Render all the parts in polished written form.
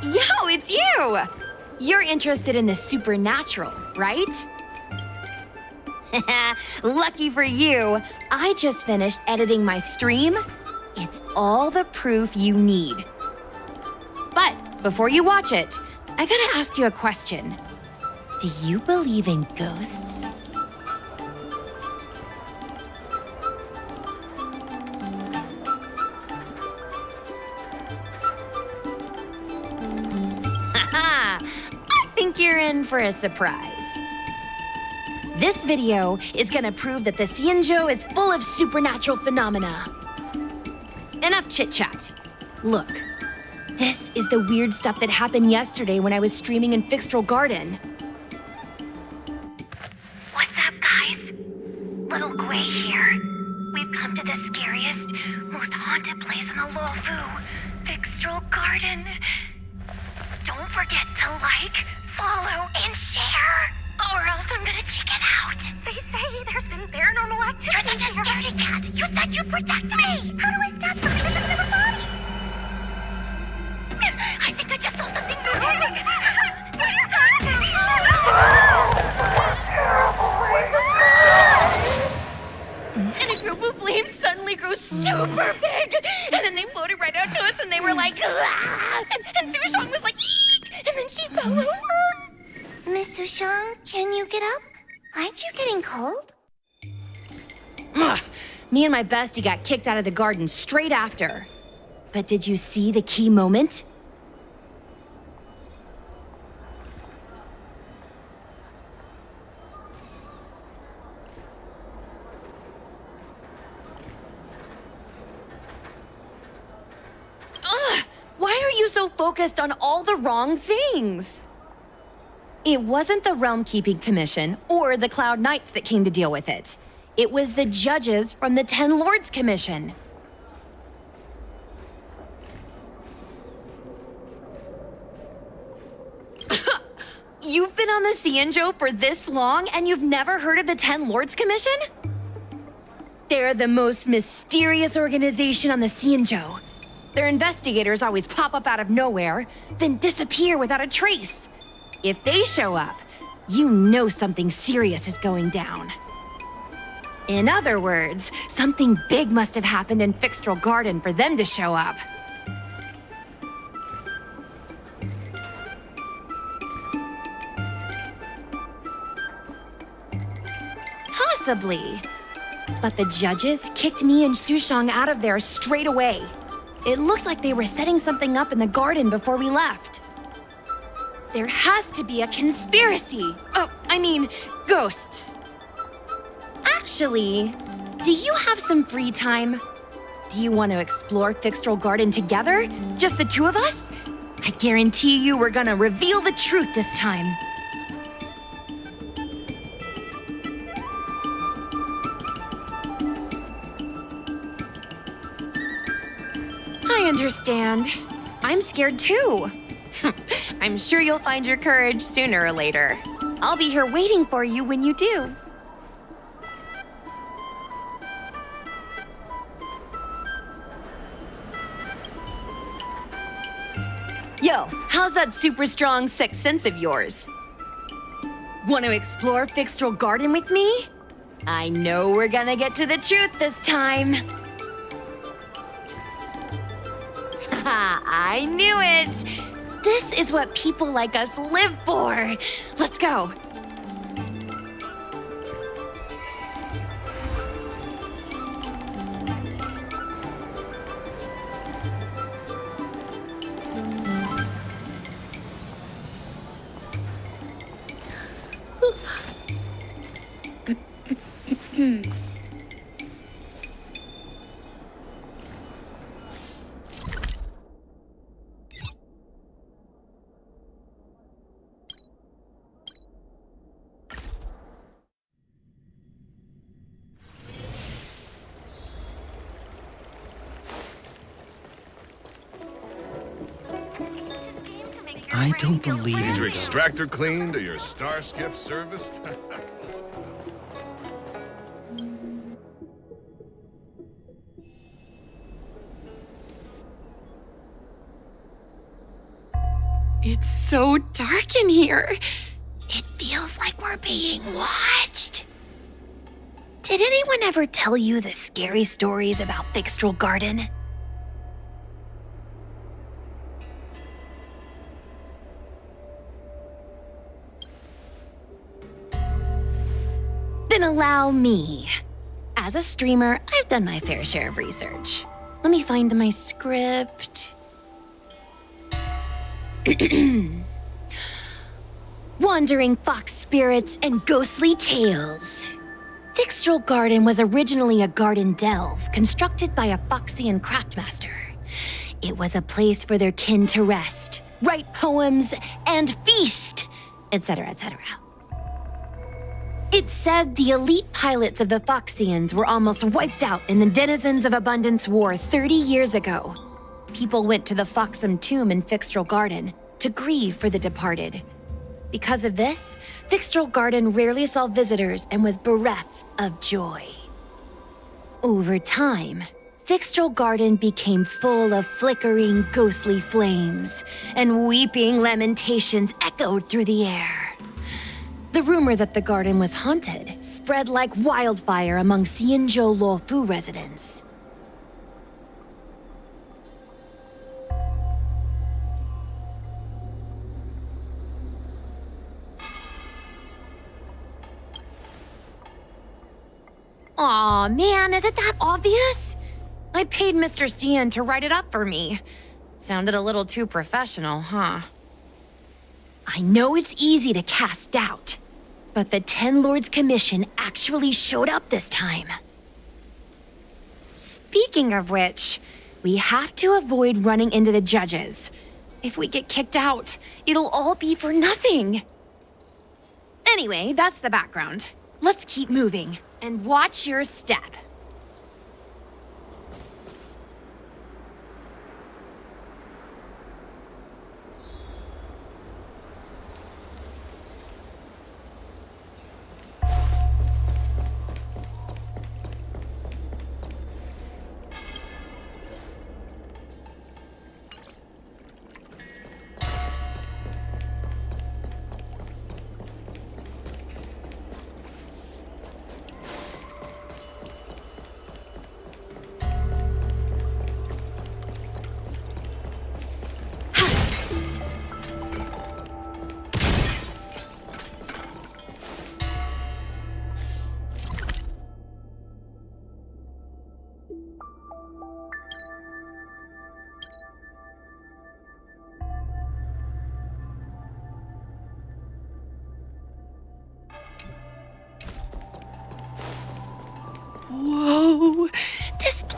Yo, it's you! You're interested in the supernatural, right? Lucky for you, I just finished editing my stream. It's all the proof you need. But before you watch it, I gotta ask you a question. Do you believe in ghosts? I think you're in for a surprise. This video is gonna prove that the Xianzhou is full of supernatural phenomena. Enough chit-chat. Look, this is the weird stuff that happened yesterday when I was streaming in Fixtral Garden. What's up, guys? Little Gui here. We've come to the scariest, most haunted place in the Luofu, Fixtral Garden. Don't forget to like, follow, and share, or else I'm gonna chicken out. They say there's been paranormal activity. You're such a scaredy cat. You said you'd protect me. How do I stab something that doesn't have a body? I think I just saw something And a group of flames suddenly grew super big, and then they floated right out to us, and they were like, ah! And Sushong was like, eek! And then she fell over. Miss Sushong, can you get up? Aren't you getting cold? Ugh. Me and my bestie got kicked out of the garden straight after. But did you see the key moment? Ugh! Why are you so focused on all the wrong things? It wasn't the Realm Keeping Commission or the Cloud Knights that came to deal with it. It was the judges from the Ten Lords Commission. You've been on the Xianzhou for this long and you've never heard of the Ten Lords Commission? They're the most mysterious organization on the Xianzhou. Their investigators always pop up out of nowhere, then disappear without a trace. If they show up, you know something serious is going down. In other words, something big must have happened in Fixtral Garden for them to show up. Possibly. But the judges kicked me and Sushong out of there straight away. It looked like they were setting something up in the garden before we left. There has to be a conspiracy. Oh, I mean, ghosts. Actually, do you have some free time? Do you want to explore Fixtral Garden together? Just the two of us? I guarantee you we're gonna reveal the truth this time. I understand. I'm scared too. I'm sure you'll find your courage sooner or later. I'll be here waiting for you when you do. Yo, how's that super strong sixth sense of yours? Want to explore Fixtral Garden with me? I know we're gonna get to the truth this time. Haha, I knew it! This is what people like us live for. Let's go. I don't believe in Need your ghosts. extractor cleaned or your star skiff serviced? It's so dark in here. It feels like we're being watched. Did anyone ever tell you the scary stories about Fixtral Garden? Then allow me. As a streamer, I've done my fair share of research. Let me find my script. Wandering fox spirits and ghostly tales. Fixtral Garden was originally a garden delve constructed by a foxian craftmaster. It was a place for their kin to rest, write poems, and feast, etc., etc. It's said the elite pilots of the Foxians were almost wiped out in the Denizens of Abundance War 30 years ago. People went to the Foxam tomb in Fixtral Garden to grieve for the departed. Because of this, Fixtral Garden rarely saw visitors and was bereft of joy. Over time, Fixtral Garden became full of flickering, ghostly flames, and weeping lamentations echoed through the air. The rumor that the garden was haunted spread like wildfire among Xianzhou Luofu residents. Aw, man, is it that obvious? I paid Mr. Xian to write it up for me. Sounded a little too professional, huh? I know it's easy to cast doubt, but the Ten Lords Commission actually showed up this time. Speaking of which, we have to avoid running into the judges. If we get kicked out, it'll all be for nothing. Anyway, that's the background. Let's keep moving, and watch your step.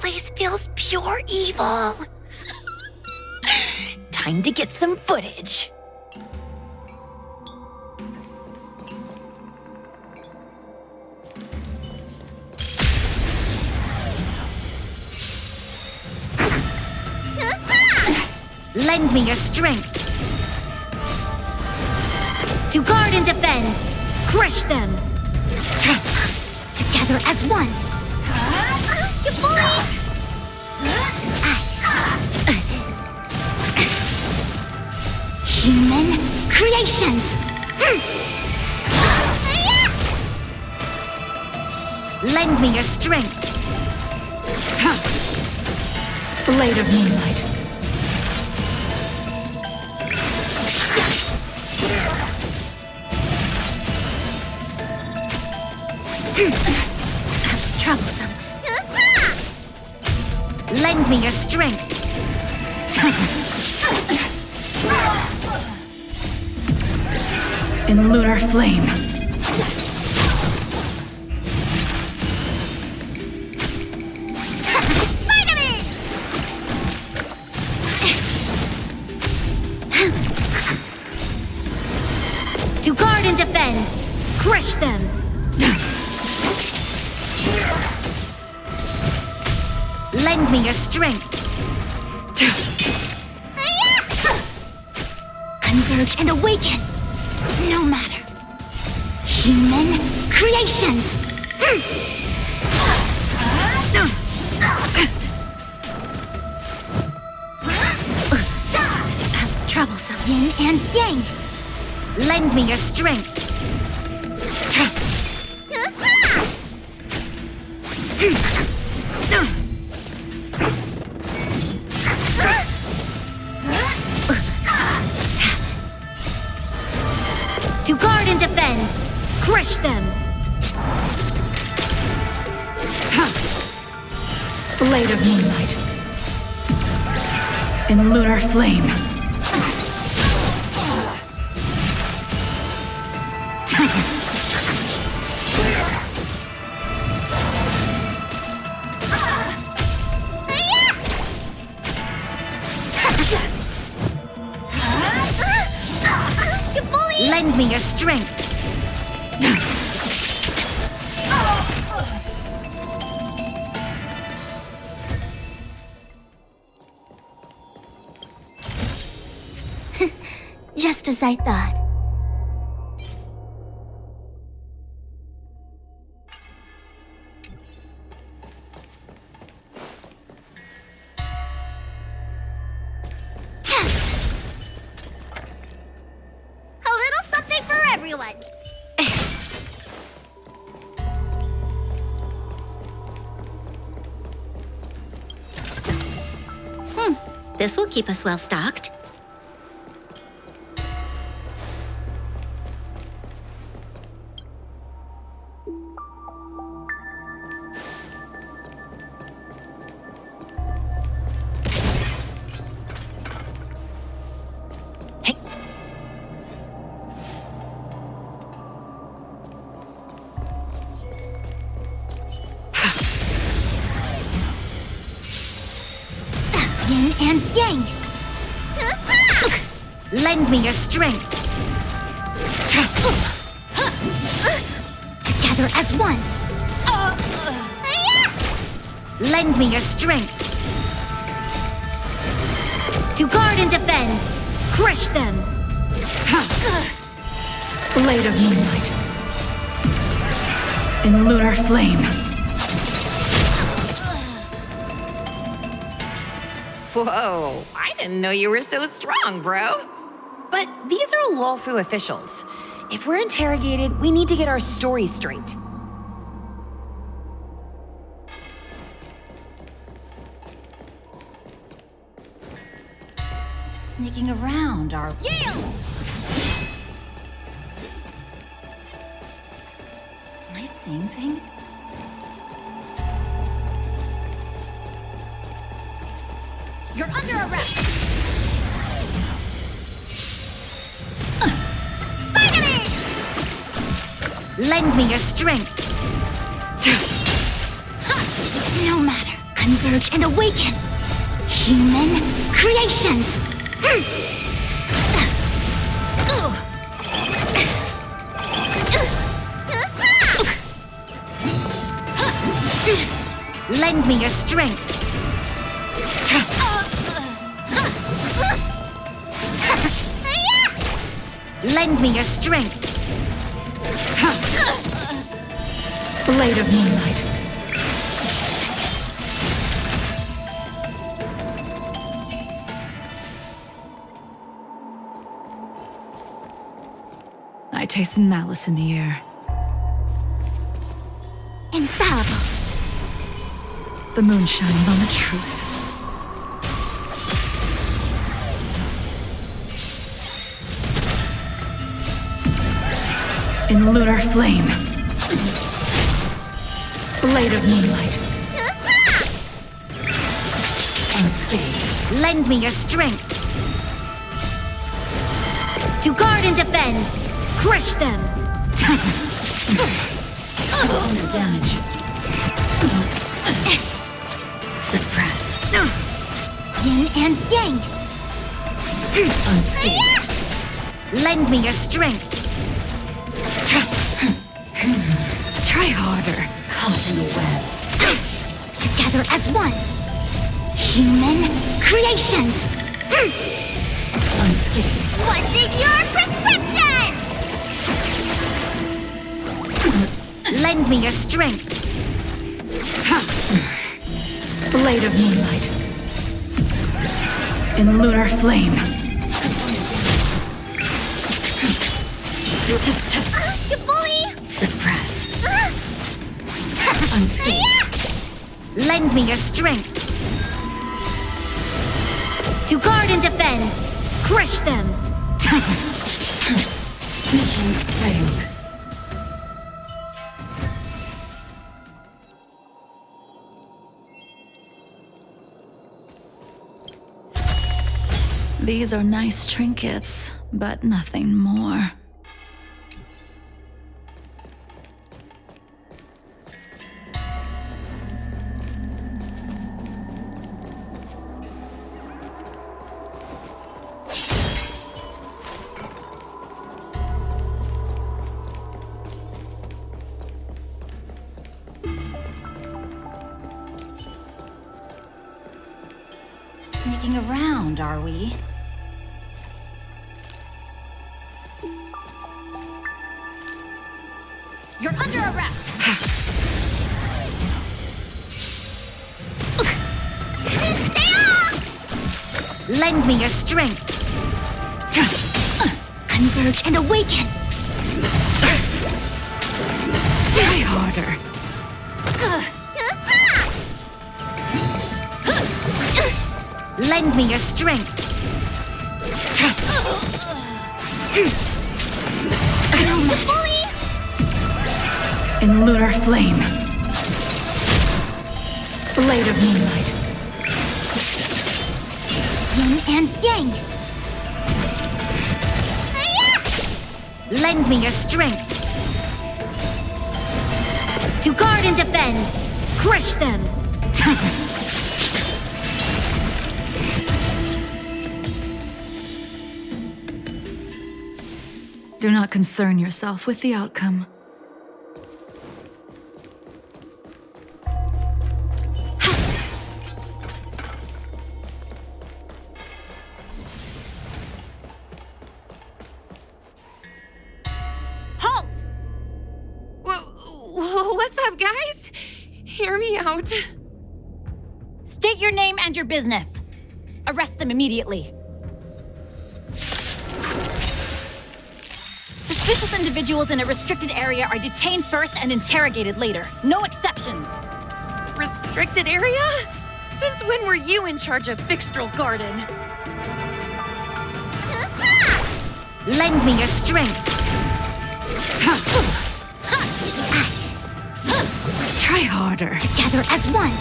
place feels pure evil. Time to get some footage. Lend me your strength. To guard and defend. Crush them. Together as one. You bully! Human creations. Lend me your strength. Blade of moonlight. Troublesome. Lend me your strength. In lunar flame. To guard and defend. Crush them. Lend me your strength. Converge and awaken. No matter. Human creations. Troublesome. Yin and yang. Lend me your strength. To guard and defend. Crush them. Blade of moonlight. In lunar flame. Lend me your strength. Just as I thought. A little something for everyone. This will keep us well stocked. Yin and yang. Lend me your strength. Together as one. Lend me your strength. To guard and defend. Crush them. Blade of moonlight. In lunar flame. Whoa, I didn't know you were so strong, bro. But these are Lawfu officials. If we're interrogated, we need to get our story straight. Sneaking around, are we? Am I seeing things? You're under arrest! Lend me your strength. No matter. Converge and awaken! Human creations! Lend me your strength! Lend me your strength! Blade of moonlight. I taste malice in the air. Infallible! The moon shines on the truth. In lunar flame. Blade of moonlight. Unscathed. Lend me your strength! To guard and defend! Crush them! Under damage. Suppress. Yin and yang! Unscathed. Lend me your strength! Try harder. Caught in the web. Together as one! Human creations! Unscathed. What's in your prescription? Lend me your strength! Blade of moonlight. In lunar flame. You bully! Suppress. Unscathed. Lend me your strength! To guard and defend! Crush them! Mission failed. These are nice trinkets, but nothing more. Sneaking around, are we? You're under arrest! Lend me your strength! Converge and awaken! Try harder. Lend me your strength! In lunar flame. Blade of moonlight. Yin and yang! Lend me your strength! To guard and defend! Crush them! Do not concern yourself with the outcome. Halt! What's up, guys? Hear me out. State your name and your business. Arrest them immediately. Suspicious individuals in a restricted area are detained first and interrogated later. No exceptions. Restricted area? Since when were you in charge of Fixtral Garden? Lend me your strength! Try harder. Together as one!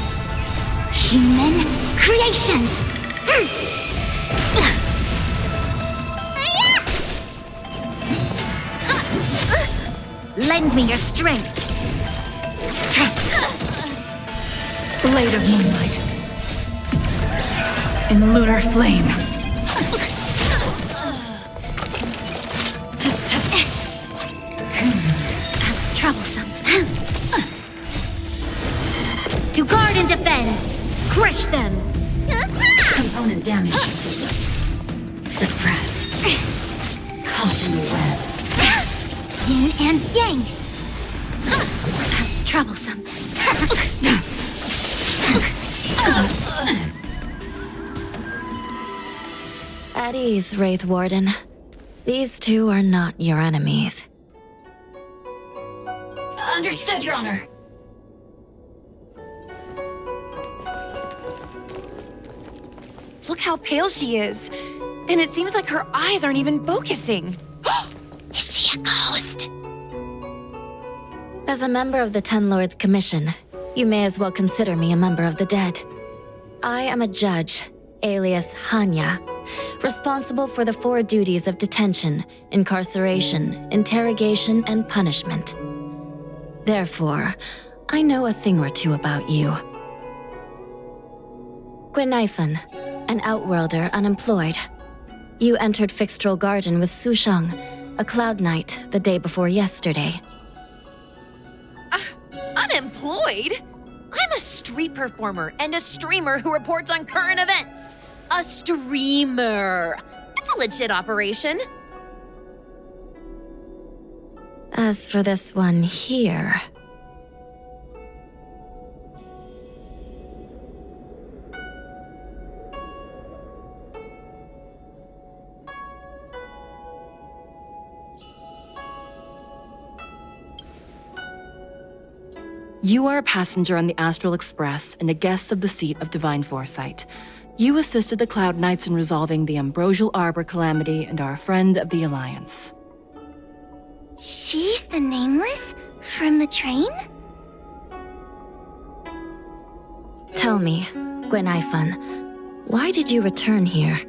Human creations! Lend me your strength! Blade of moonlight. In lunar flame. Troublesome. To guard and defend. Crush them. Component damage. Suppress. Caught in the web. Yin and yang. Troublesome. At ease, Wraith Warden. These two are not your enemies. Understood, Your Honor. Look how pale she is. And it seems like her eyes aren't even focusing. Is she a ghost? As a member of the Ten Lords Commission, you may as well consider me a member of the dead. I am a judge, alias Hanya, responsible for the 4 duties of detention, incarceration, interrogation, and punishment. Therefore, I know a thing or two about you. Gwenifan, an outworlder unemployed. You entered Fixtrol Garden with Sushang, a cloud knight, the day before yesterday. Unemployed? I'm a street performer and a streamer who reports on current events. A streamer. It's a legit operation. As for this one here... You are a passenger on the Astral Express and a guest of the seat of Divine Foresight. You assisted the Cloud Knights in resolving the Ambrosial Arbor calamity and are a friend of the Alliance. She's the Nameless? From the train? Tell me, Gwenifan, why did you return here?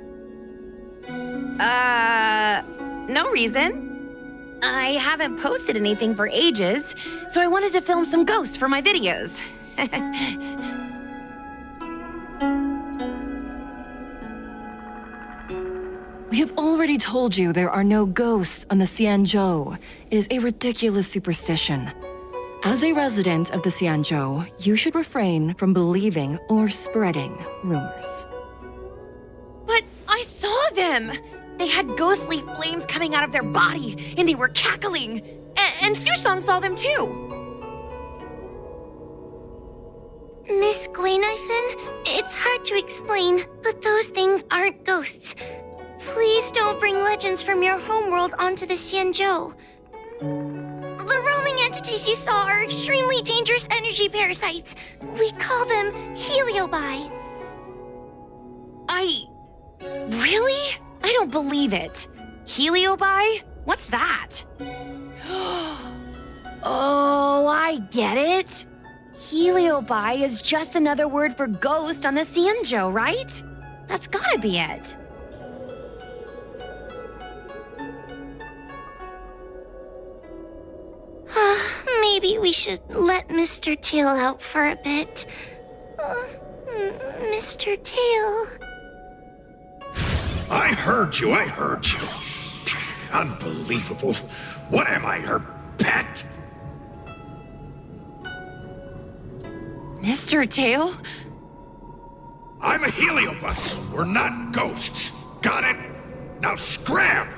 No reason. I haven't posted anything for ages, so I wanted to film some ghosts for my videos. We have already told you there are no ghosts on the Xianzhou. It is a ridiculous superstition. As a resident of the Xianzhou, you should refrain from believing or spreading rumors. But I saw them! They had ghostly flames coming out of their body, and they were cackling. And Sushang saw them too. Miss Gwenifan, it's hard to explain, but those things aren't ghosts. Please don't bring legends from your homeworld onto the Xianzhou. The roaming entities you saw are extremely dangerous energy parasites. We call them heliobi. Really? I don't believe it. Heliobi? What's that? Oh, I get it. Heliobi is just another word for ghost on the Xianzhou, right? That's gotta be it. Maybe we should let Mr. Tail out for a bit. Mr. Tail... I heard you. Unbelievable. What am I, her pet? Mr. Tail? I'm a heliobus. We're not ghosts. Got it? Now scram!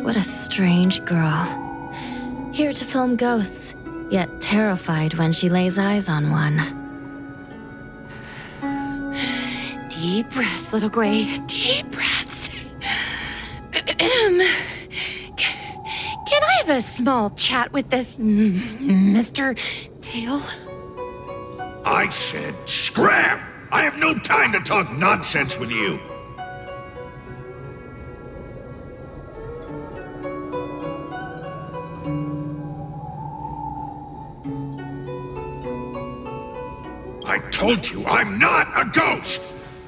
What a strange girl. Here to film ghosts, yet terrified when she lays eyes on one. Deep breaths, little Gray. Deep breaths. Can I have a small chat with this Mr. Tail? I said scram! I have no time to talk nonsense with you. I told you, I'm not a ghost!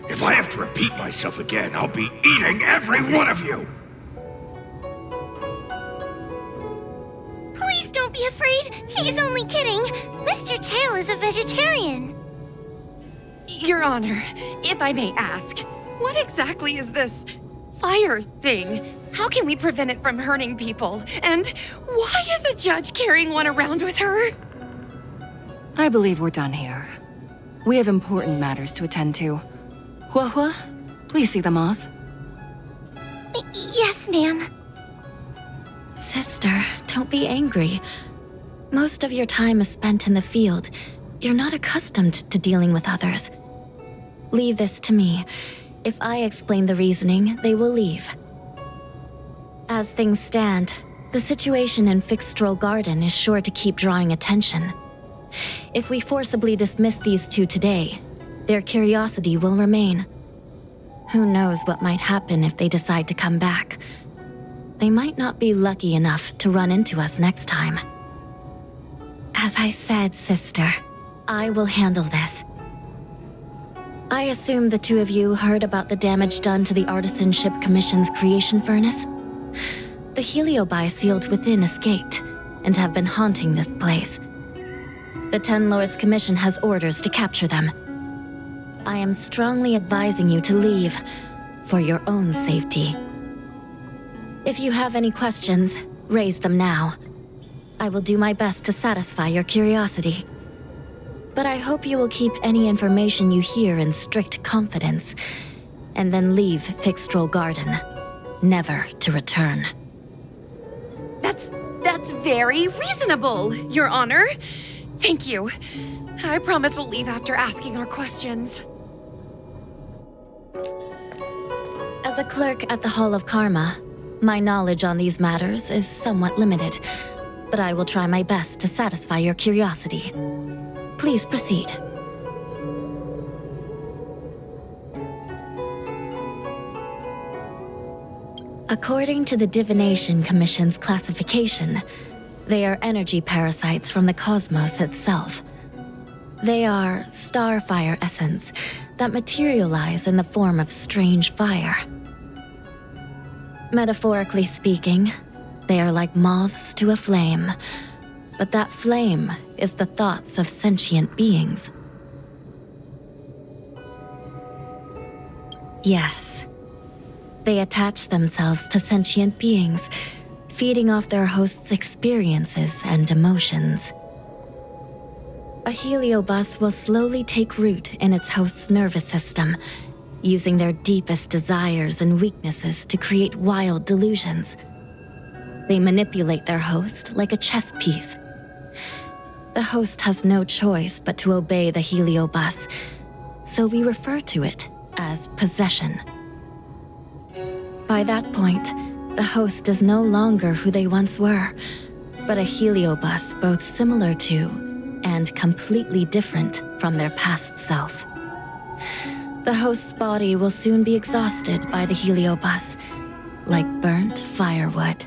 If I have to repeat myself again, I'll be eating every one of you! Please don't be afraid. He's only kidding. Mr. Tail is a vegetarian. Your Honor, if I may ask, what exactly is this fire thing? How can we prevent it from hurting people? And why is a judge carrying one around with her? I believe we're done here. We have important matters to attend to. Hua, please see them off. Yes, ma'am. Sister, don't be angry. Most of your time is spent in the field. You're not accustomed to dealing with others. Leave this to me. If I explain the reasoning, they will leave. As things stand, the situation in Fixstroll Garden is sure to keep drawing attention. If we forcibly dismiss these two today, their curiosity will remain. Who knows what might happen if they decide to come back? They might not be lucky enough to run into us next time. As I said, sister, I will handle this. I assume the two of you heard about the damage done to the Artisanship Commission's creation furnace? The heliobi sealed within escaped, and have been haunting this place. The Ten Lords Commission has orders to capture them. I am strongly advising you to leave, for your own safety. If you have any questions, raise them now. I will do my best to satisfy your curiosity. But I hope you will keep any information you hear in strict confidence, and then leave Fixstroll Garden, never to return. That's very reasonable, Your Honor. Thank you. I promise we'll leave after asking our questions. As a clerk at the Hall of Karma, my knowledge on these matters is somewhat limited, but I will try my best to satisfy your curiosity. Please proceed. According to the Divination Commission's classification, they are energy parasites from the cosmos itself. They are starfire essence that materialize in the form of strange fire. Metaphorically speaking, they are like moths to a flame, but that flame is the thoughts of sentient beings. Yes, they attach themselves to sentient beings, feeding off their host's experiences and emotions. A heliobus will slowly take root in its host's nervous system, using their deepest desires and weaknesses to create wild delusions. They manipulate their host like a chess piece. The host has no choice but to obey the heliobus, so we refer to it as possession. By that point, the host is no longer who they once were, but a heliobus both similar to and completely different from their past self. The host's body will soon be exhausted by the heliobus, like burnt firewood.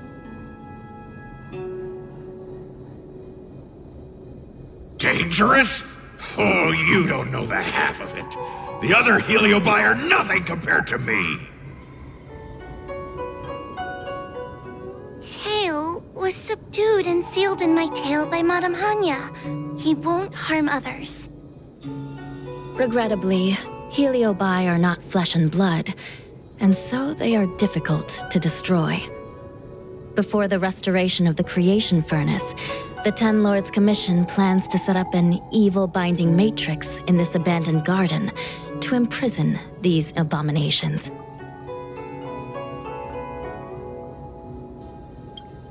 Dangerous? Oh, you don't know the half of it. The other heliobi are nothing compared to me. Tail was subdued and sealed in my tail by Madame Hanya. He won't harm others. Regrettably, heliobi are not flesh and blood, and so they are difficult to destroy. Before the restoration of the creation furnace, the Ten Lords Commission plans to set up an evil binding matrix in this abandoned garden to imprison these abominations.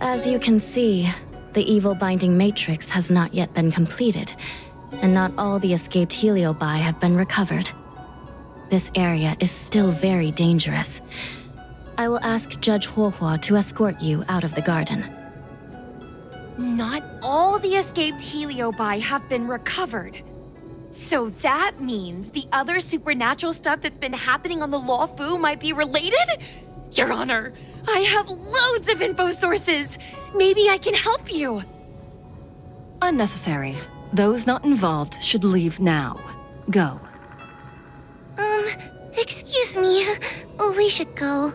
As you can see, the evil binding matrix has not yet been completed, and not all the escaped heliobi have been recovered. This area is still very dangerous. I will ask Judge Huohua to escort you out of the garden. Not all the escaped heliobi have been recovered. So that means the other supernatural stuff that's been happening on the Law Fu might be related? Your Honor, I have loads of info sources. Maybe I can help you. Unnecessary. Those not involved should leave now. Go. Excuse me. We should go.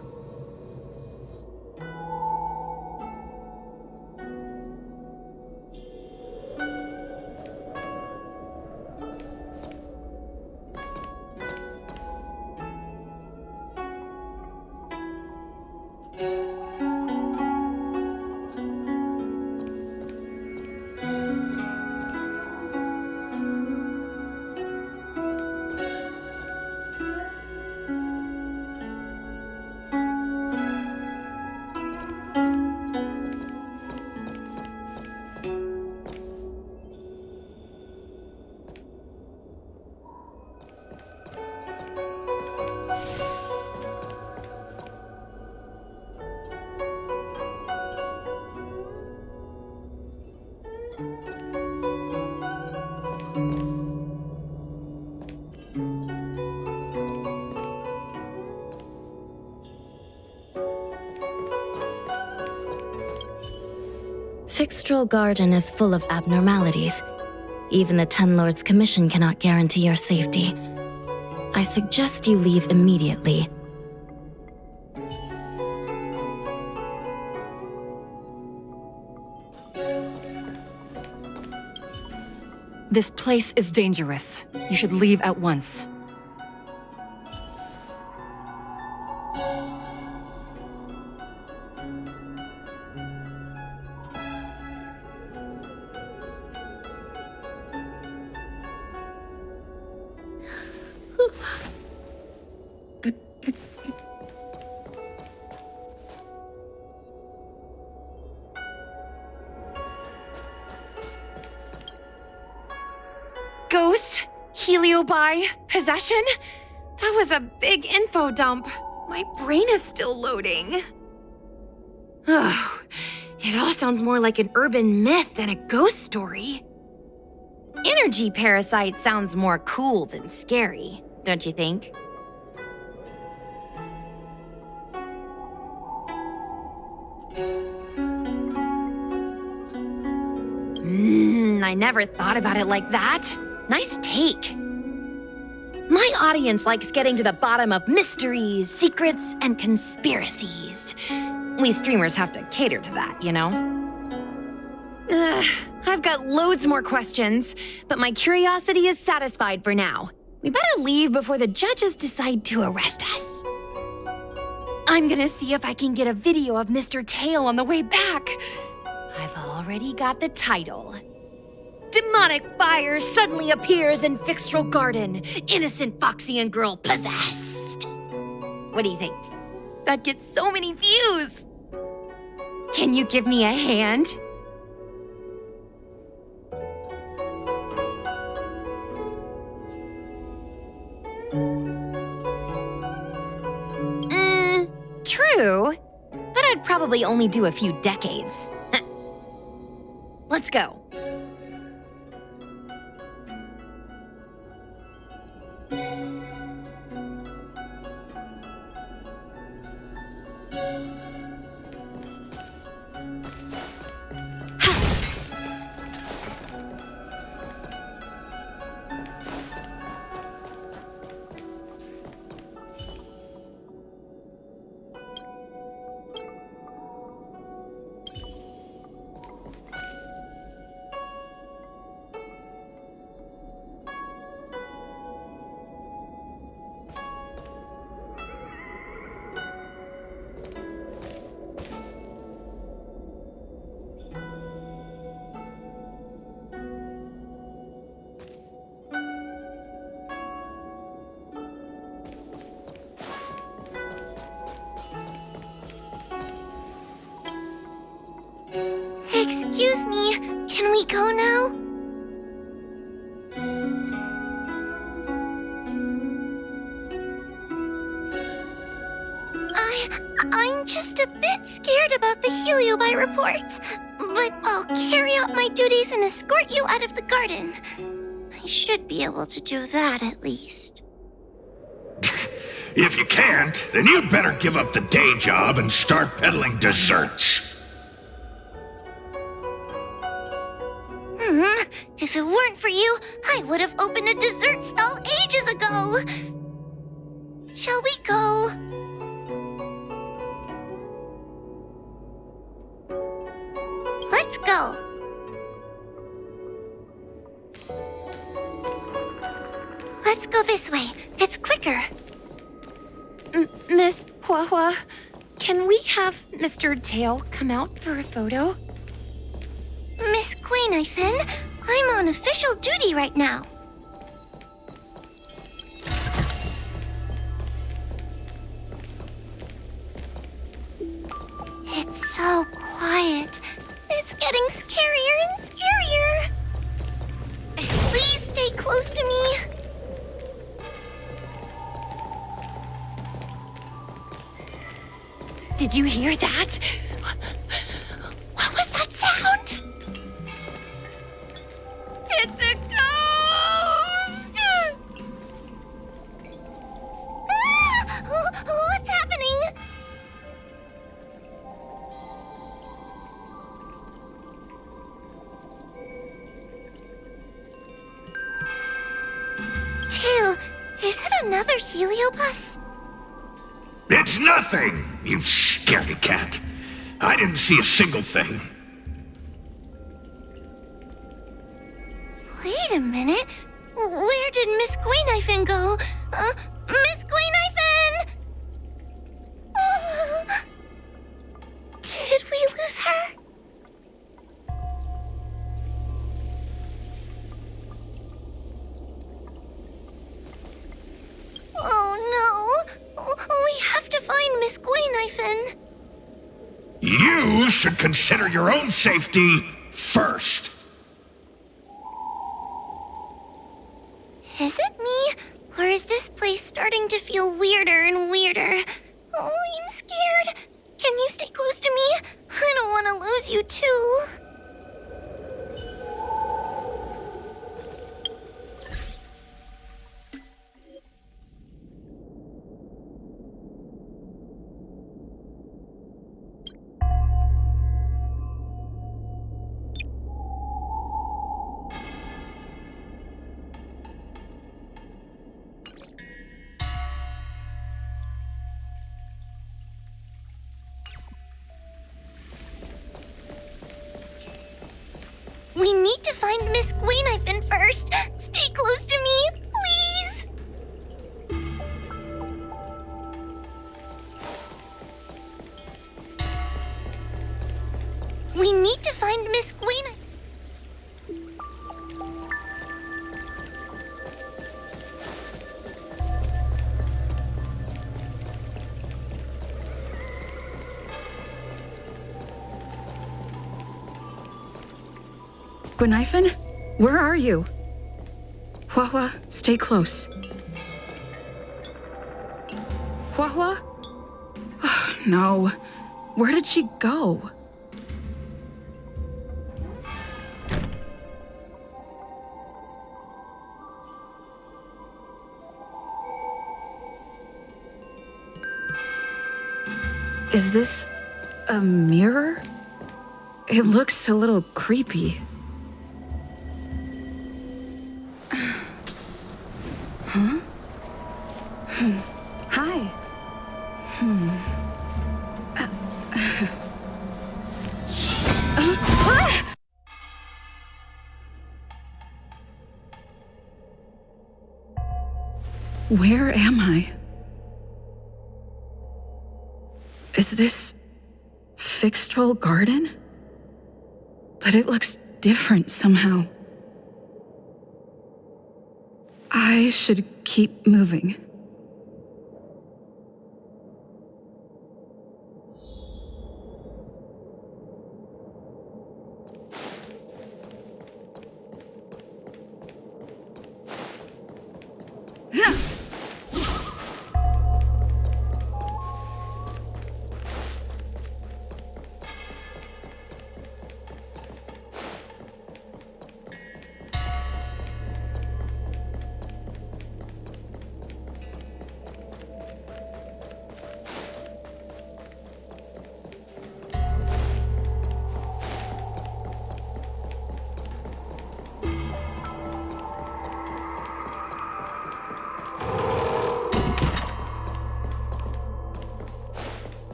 Fixtral Garden is full of abnormalities. Even the Ten Lords Commission cannot guarantee your safety. I suggest you leave immediately. This place is dangerous. You should leave at once. Ghosts? Heliobi? Possession? That was a big info dump. My brain is still loading. Oh, it all sounds more like an urban myth than a ghost story. Energy parasite sounds more cool than scary, don't you think? I never thought about it like that. Nice take. My audience likes getting to the bottom of mysteries, secrets, and conspiracies. We streamers have to cater to that, you know? I've got loads more questions, but my curiosity is satisfied for now. We better leave before the judges decide to arrest us. I'm gonna see if I can get a video of Mr. Tail on the way back. I've already got the title. Demonic fire suddenly appears in Fixtral Garden. Innocent foxian girl possessed. What do you think? That gets so many views. Can you give me a hand? True. But I'd probably only do a few decades. Let's go. Excuse me, can we go now? I'm just a bit scared about the Heliobi reports, but I'll carry out my duties and escort you out of the garden. I should be able to do that at least. If you can't, then you'd better give up the day job and start peddling desserts. If it weren't for you, I would have opened a dessert stall ages ago. Shall we go? Let's go. Let's go this way. It's quicker. Miss Hua, can we have Mr. Tail come out for a photo? Miss Guinevere, I'm on official duty right now. It's so quiet. It's getting scarier and scarier. Please stay close to me. Did you hear that? What was that sound? It's a ghost! Ah! What's happening? Tail, is it another heliobus? It's nothing, you scaredy cat. I didn't see a single thing. Wait a minute. Where did Miss Guinevere go? Miss Guinevere! Did we lose her? Oh no! We have to find Miss Guinevere. You should consider your own safety first. Is it me? Or is this place starting to feel weirder and weirder? Oh, I'm scared. Can you stay close to me? I don't want to lose you too. We need to find Miss Guinevere first. Stay close to me, please. We need to find Miss Guinevere. Guinevere? Where are you? Hua, stay close. Hua? Oh, no. Where did she go? Is this a mirror? It looks a little creepy. Huh? Hi. Where am I? Is this Fixtrol Garden? But it looks different somehow. I should keep moving.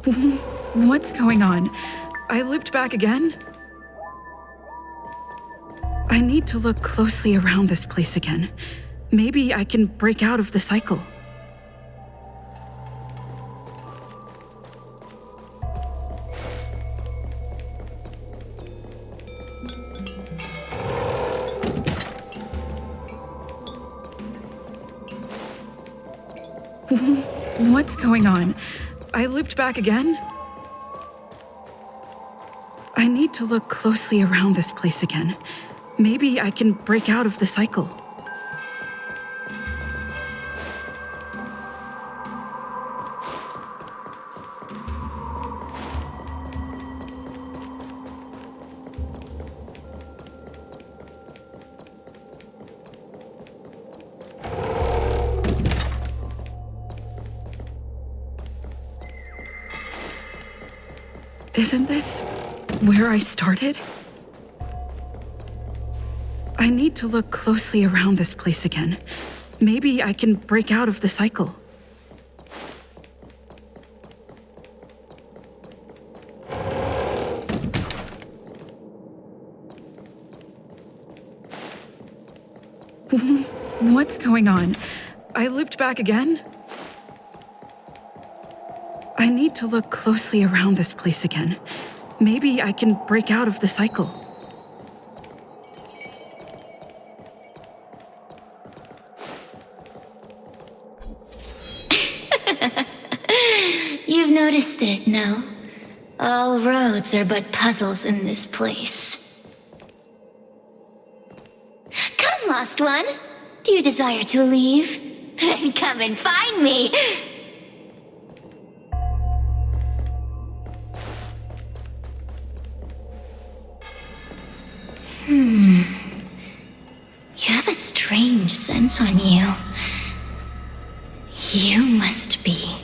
What's going on? I looped back again? I need to look closely around this place again. Maybe I can break out of the cycle. What's going on? I looped back again? I need to look closely around this place again. Maybe I can break out of the cycle. Isn't this where I started? I need to look closely around this place again. Maybe I can break out of the cycle. What's going on? I looped back again? I need to look closely around this place again. Maybe I can break out of the cycle. You've noticed it, no? All roads are but puzzles in this place. Come, lost one. Do you desire to leave? Then come and find me. You have a strange scent on you. You must be.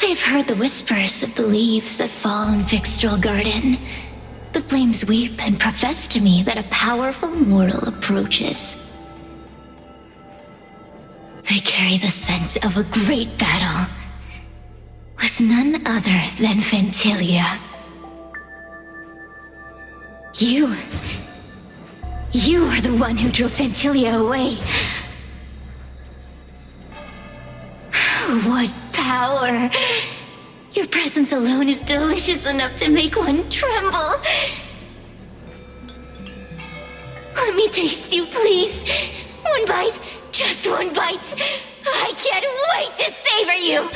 I have heard the whispers of the leaves that fall in Fixtral Garden. The flames weep and profess to me that a powerful mortal approaches. They carry the scent of a great battle with none other than Ventilia. You are the one who drove Ventilia away. What power! Your presence alone is delicious enough to make one tremble. Let me taste you, please. One bite, just one bite. I can't wait to savor you.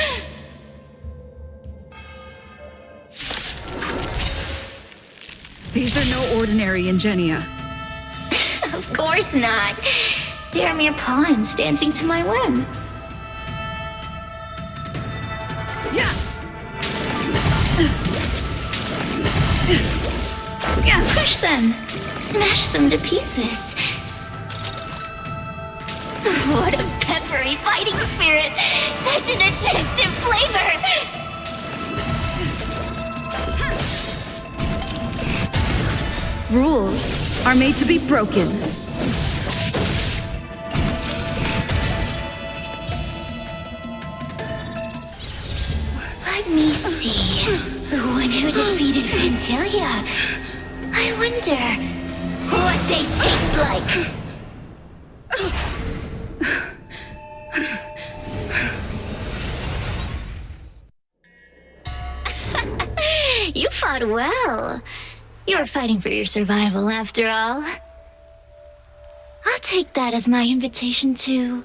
These are no ordinary Ingenia. Of course not. They are mere pawns dancing to my whim. Crush them! Smash them to pieces! What a peppery fighting spirit! Such an addictive flavor! Rules are made to be broken. Let me see. The one who defeated Ventilia. I wonder what they taste like. You fought well. You're fighting for your survival, after all. I'll take that as my invitation to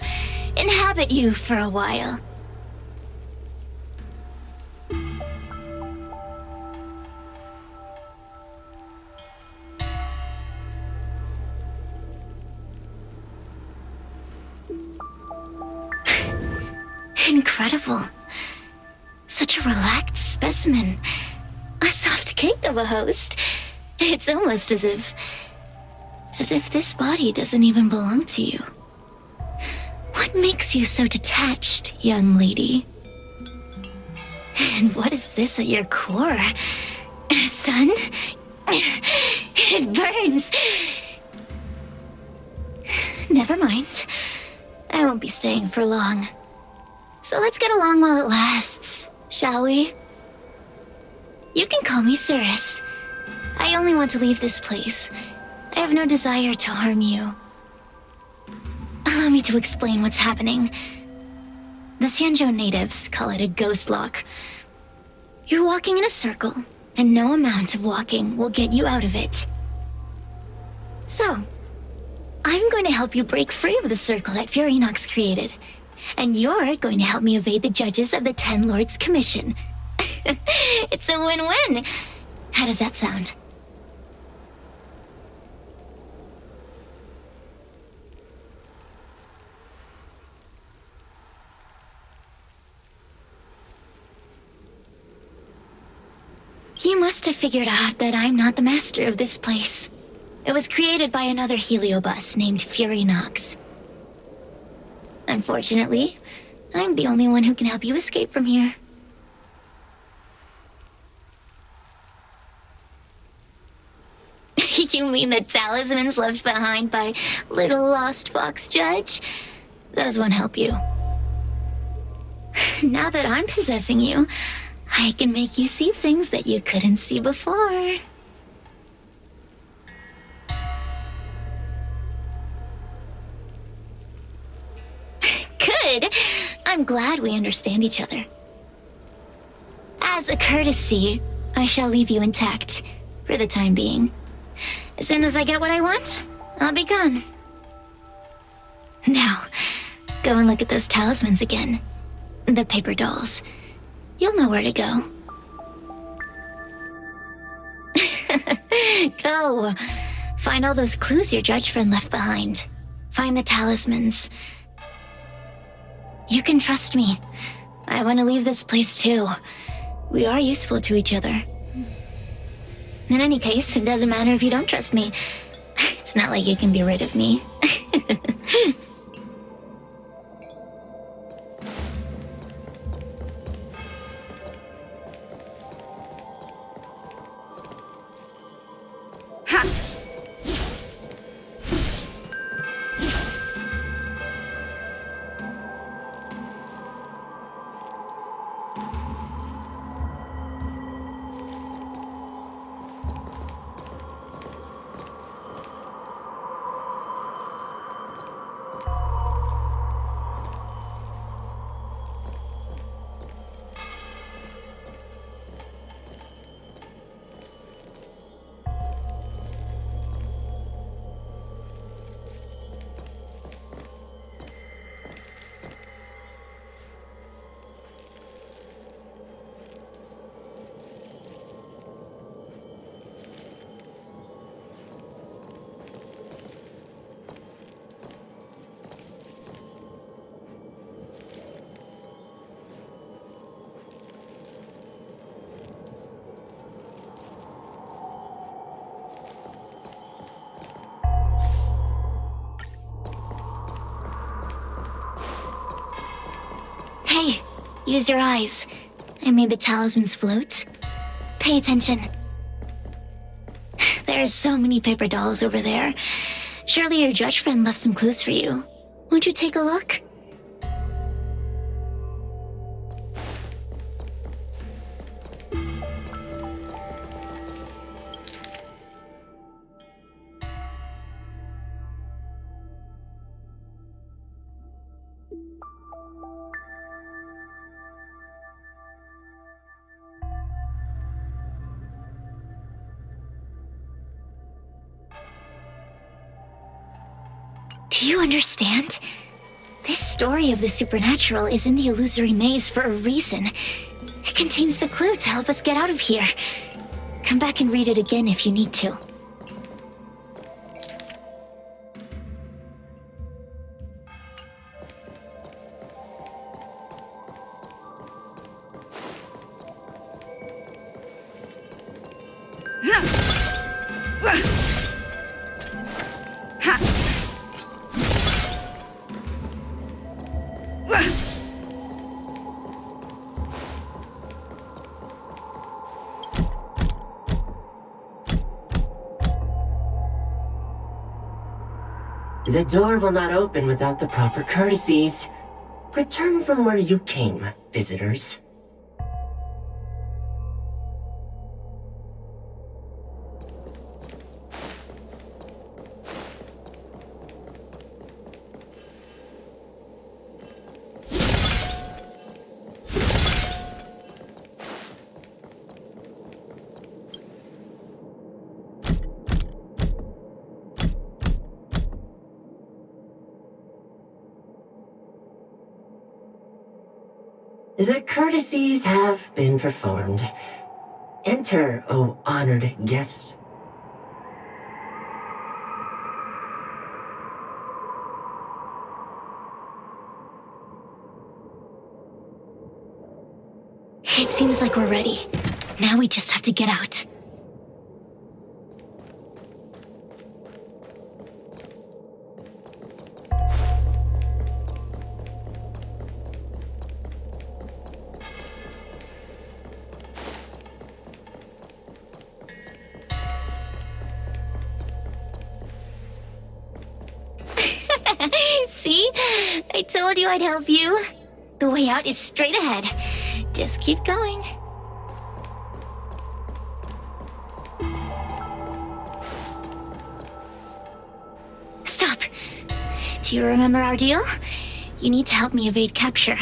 inhabit you for a while. Incredible. Such a relaxed specimen. A soft cake of a host. It's almost as if this body doesn't even belong to you. What makes you so detached, young lady? And what is this at your core? Sun? It burns. Never mind. I won't be staying for long. So let's get along while it lasts, shall we? You can call me Cirrus. I only want to leave this place. I have no desire to harm you. Allow me to explain what's happening. The Xianzhou natives call it a ghost lock. You're walking in a circle, and no amount of walking will get you out of it. So, I'm going to help you break free of the circle that Furinox created. And you're going to help me evade the judges of the Ten Lords Commission. It's a win-win. How does that sound? You must have figured out that I'm not the master of this place. It was created by another heliobus named Furinox. Unfortunately, I'm the only one who can help you escape from here. You mean the talismans left behind by little lost fox judge? Those won't help you. Now that I'm possessing you, I can make you see things that you couldn't see before. Good. I'm glad we understand each other. As a courtesy, I shall leave you intact, for the time being. As soon as I get what I want, I'll be gone. Now, go and look at those talismans again. The paper dolls. You'll know where to go. Go. Find all those clues your judge friend left behind. Find the talismans. You can trust me. I want to leave this place too. We are useful to each other. In any case, it doesn't matter if you don't trust me. It's not like you can be rid of me. Hey, use your eyes. I made the talismans float. Pay attention. There's so many paper dolls over there. Surely your judge friend left some clues for you. Won't you take a look? Do you understand? This story of the supernatural is in the illusory maze for a reason. It contains the clue to help us get out of here. Come back and read it again if you need to. The door will not open without the proper courtesies. Return from where you came, visitors. The courtesies have been performed. Enter, O honored guests. It seems like we're ready. Now we just have to get out. See? I told you I'd help you. The way out is straight ahead. Just keep going. Stop. Do you remember our deal? You need to help me evade capture.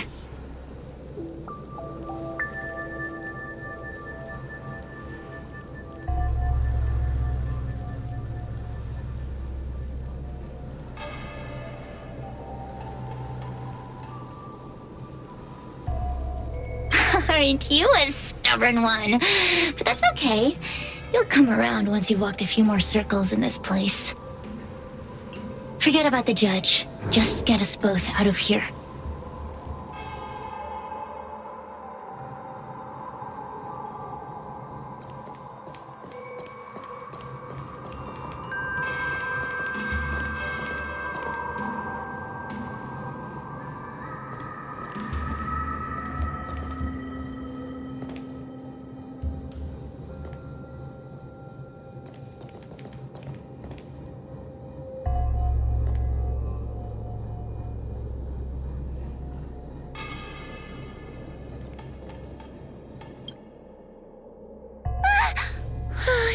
Aren't you a stubborn one? But that's okay. You'll come around once you've walked a few more circles in this place. Forget about the judge. Just get us both out of here.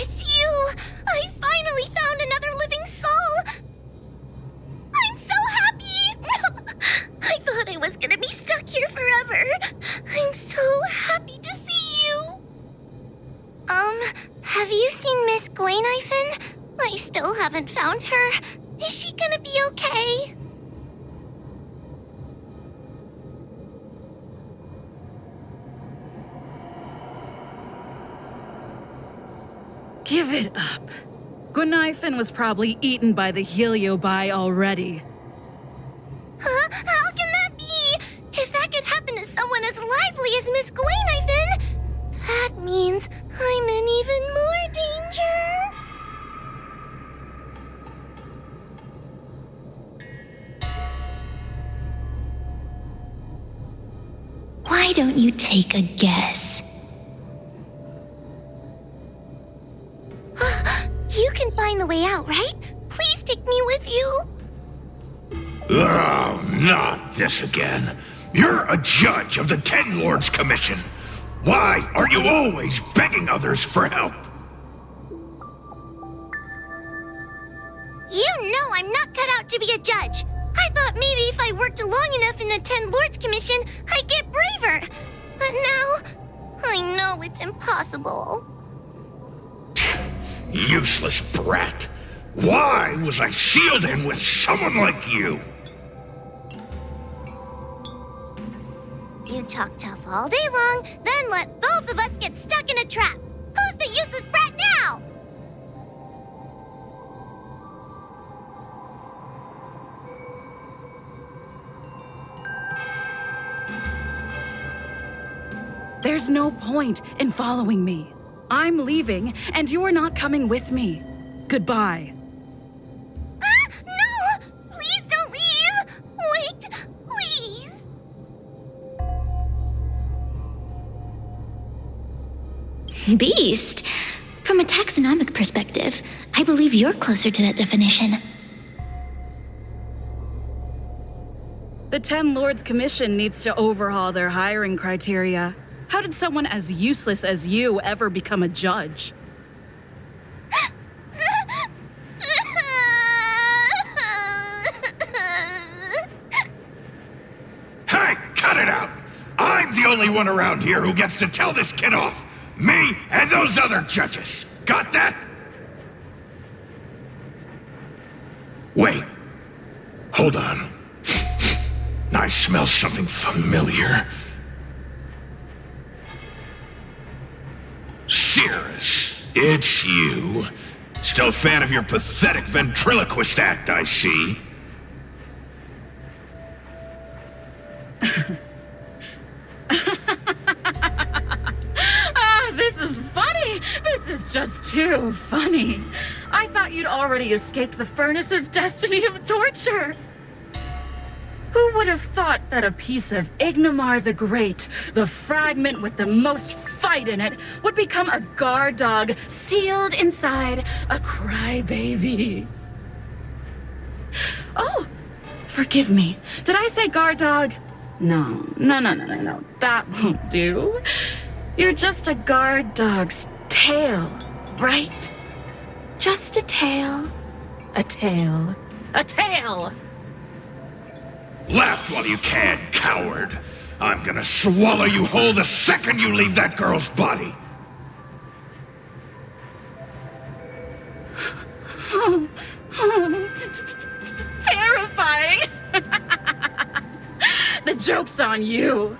It's you! I finally found another living soul! I'm so happy! I thought I was gonna be stuck here forever. I'm so happy to see you. Have you seen Miss Gwayniphen? I still haven't found her. Is she gonna be okay? Give it up. Gwayniphen was probably eaten by the Heliobi already. Huh? How can that be? If that could happen to someone as lively as Miss Gwayniphen, that means I'm in even more danger. Why don't you take a guess? You can find the way out, right? Please take me with you. Oh, not this again. You're a judge of the Ten Lords Commission. Why are you always begging others for help? You know I'm not cut out to be a judge. I thought maybe if I worked long enough in the Ten Lords Commission, I'd get braver. But now, I know it's impossible. Useless brat. Why was I sealed in with someone like you? You talk tough all day long, then let both of us get stuck in a trap. Who's the useless brat now? There's no point in following me. I'm leaving, and you're not coming with me. Goodbye. No! Please don't leave! Wait, please! Beast? From a taxonomic perspective, I believe you're closer to that definition. The Ten Lords Commission needs to overhaul their hiring criteria. How did someone as useless as you ever become a judge? Hey, cut it out! I'm the only one around here who gets to tell this kid off. Me and those other judges. Got that? Wait. Hold on. I smell something familiar. Cirrus, it's you. Still a fan of your pathetic ventriloquist act, I see. This is funny! This is just too funny. I thought you'd already escaped the furnace's destiny of torture. Who would have thought that a piece of Ignomar the Great, the fragment with the most fight in it, would become a guard dog sealed inside a crybaby? Oh, forgive me. Did I say guard dog? No. That won't do. You're just a guard dog's tail, right? Just a tail. A tail. A tail! Laugh while you can, coward. I'm gonna swallow you whole the second you leave that girl's body. Terrifying! The joke's on you.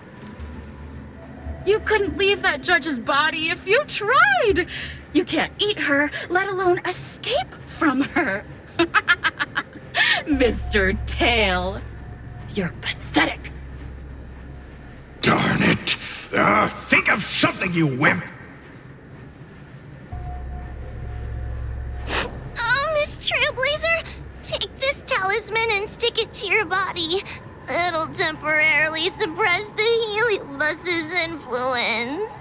You couldn't leave that judge's body if you tried. You can't eat her, let alone escape from her. Mr. Tail, you're pathetic. Darn it. Think of something, you wimp. Oh, Miss Trailblazer, take this talisman and stick it to your body. It'll temporarily suppress the heliobus's influence.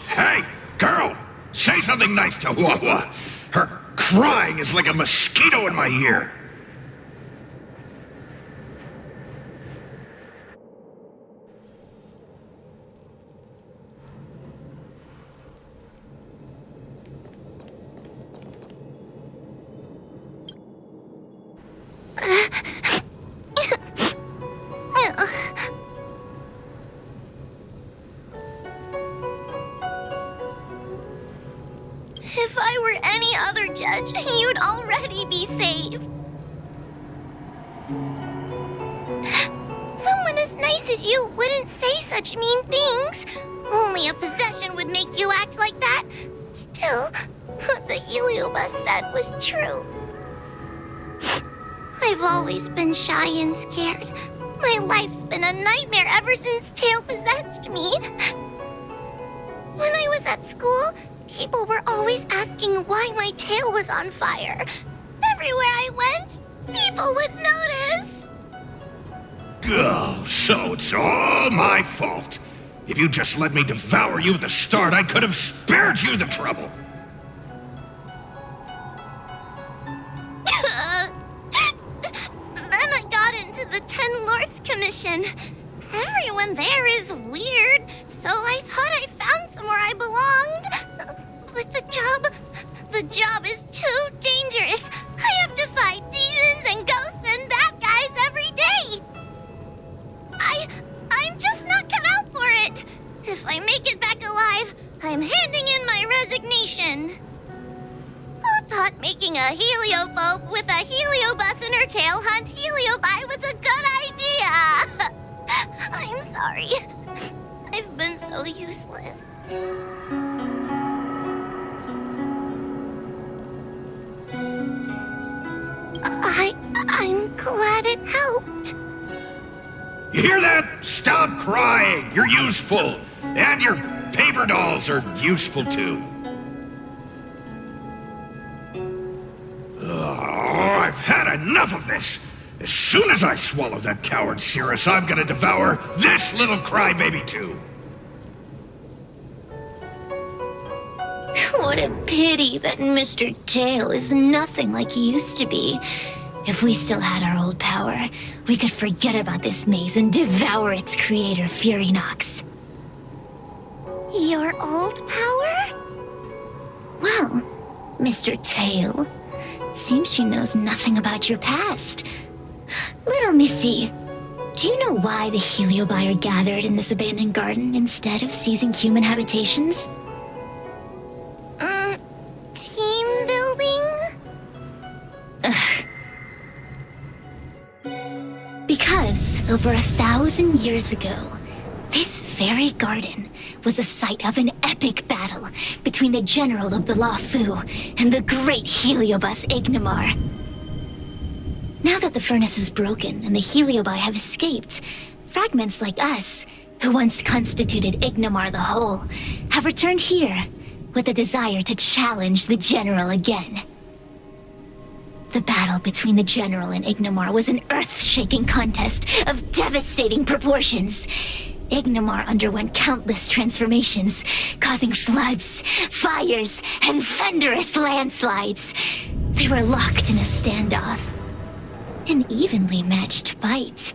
Hey, girl! Say something nice to Wawa. Her crying is like a mosquito in my ear. If I were any other judge, you'd already be saved. Someone as nice as you wouldn't say such mean things. Only a possession would make you act like that. Still, what the heliobus said was true. I've always been shy and scared. My life's been a nightmare ever since Tail possessed me. When I was at school, people were always asking why my tail was on fire. Everywhere I went, people would notice. Oh, so it's all my fault. If you just let me devour you at the start, I could have spared you the trouble. Then I got into the Ten Lords Commission. Everyone there is weird, so I thought I'd found somewhere I belonged. But the job is too dangerous. I have to fight demons and ghosts and bad guys every day. I'm just not cut out for it. If I make it back alive, I'm handing in my resignation. Who thought making a heliophobe with a heliobus in her tail hunt heliobi was a good idea? I'm sorry. I've been so useless. I'm glad it helped. You hear that? Stop crying. You're useful. And your paper dolls are useful too. Oh, I've had enough of this. As soon as I swallow that coward Cirrus, I'm gonna devour this little crybaby too. What a pity that Mr. Tail is nothing like he used to be. If we still had our old power, we could forget about this maze and devour its creator, Furynox. Your old power? Well, Mr. Tail, seems she knows nothing about your past. Little Missy, do you know why the Heliobi are gathered in this abandoned garden instead of seizing human habitations? Team building? Because over 1,000 years ago, this very garden was the site of an epic battle between the general of the Luofu and the great Heliobus Ignimar. Now that the furnace is broken and the Heliobi have escaped, fragments like us, who once constituted Ignimar the Whole, have returned here with a desire to challenge the general again. The battle between the general and Ignimar was an earth-shaking contest of devastating proportions. Ignimar underwent countless transformations, causing floods, fires, and thunderous landslides. They were locked in a standoff. An evenly matched fight.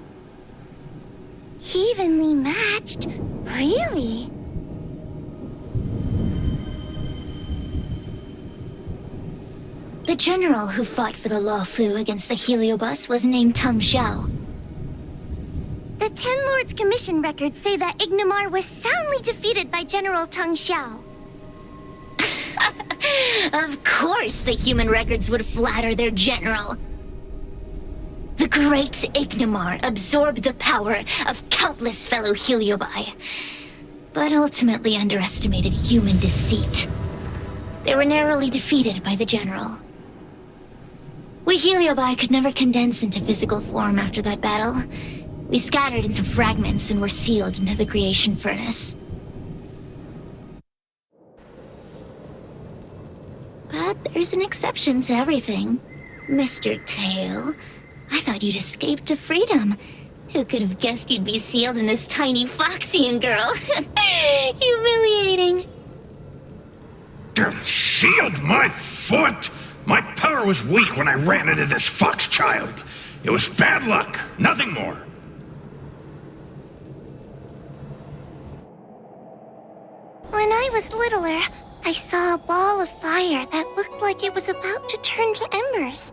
Evenly matched? Really? The general who fought for the Luofu against the Heliobus was named Tang Xiao. The Ten Lords Commission records say that Ignimar was soundly defeated by General Tang Xiao. Of course the human records would flatter their general. The great Ignimar absorbed the power of countless fellow Heliobi, but ultimately underestimated human deceit. They were narrowly defeated by the general. We Heliobi could never condense into physical form after that battle. We scattered into fragments and were sealed into the creation furnace. But there's an exception to everything. Mr. Tail, I thought you'd escaped to freedom. Who could have guessed you'd be sealed in this tiny foxian girl? Humiliating. Sealed my foot? My power was weak when I ran into this fox child. It was bad luck, nothing more. When I was littler, I saw a ball of fire that looked like it was about to turn to embers.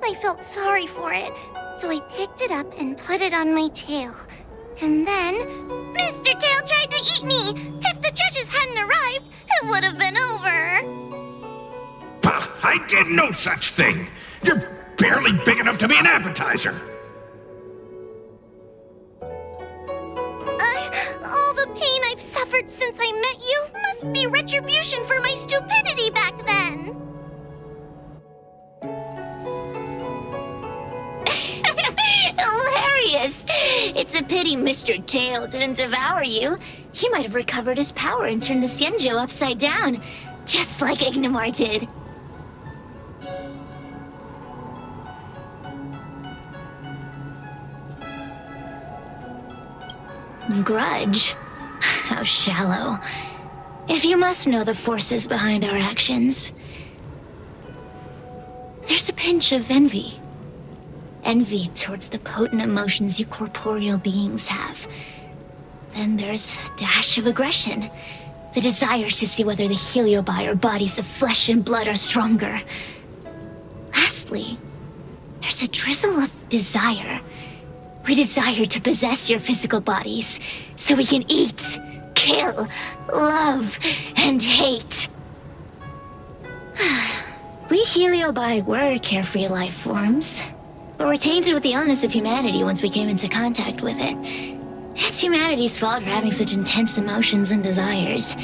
I felt sorry for it, so I picked it up and put it on my tail. And then, Mr. Tail tried to eat me! If the judges hadn't arrived, it would have been over! Bah, I did no such thing! You're barely big enough to be an appetizer! All the pain I've suffered since I met you must be retribution for my stupidity back then! Hilarious! It's a pity Mr. Tail didn't devour you. He might have recovered his power and turned the Xianzhou upside down, just like Ignimar did. Grudge? How shallow. If you must know the forces behind our actions, there's a pinch of envy. Envy towards the potent emotions you corporeal beings have. Then there's a dash of aggression. The desire to see whether the Heliobi or bodies of flesh and blood are stronger. Lastly, there's a drizzle of desire. We desire to possess your physical bodies, so we can eat, kill, love, and hate. We Heliobi were carefree life forms, but were tainted with the illness of humanity once we came into contact with it. It's humanity's fault for having such intense emotions and desires.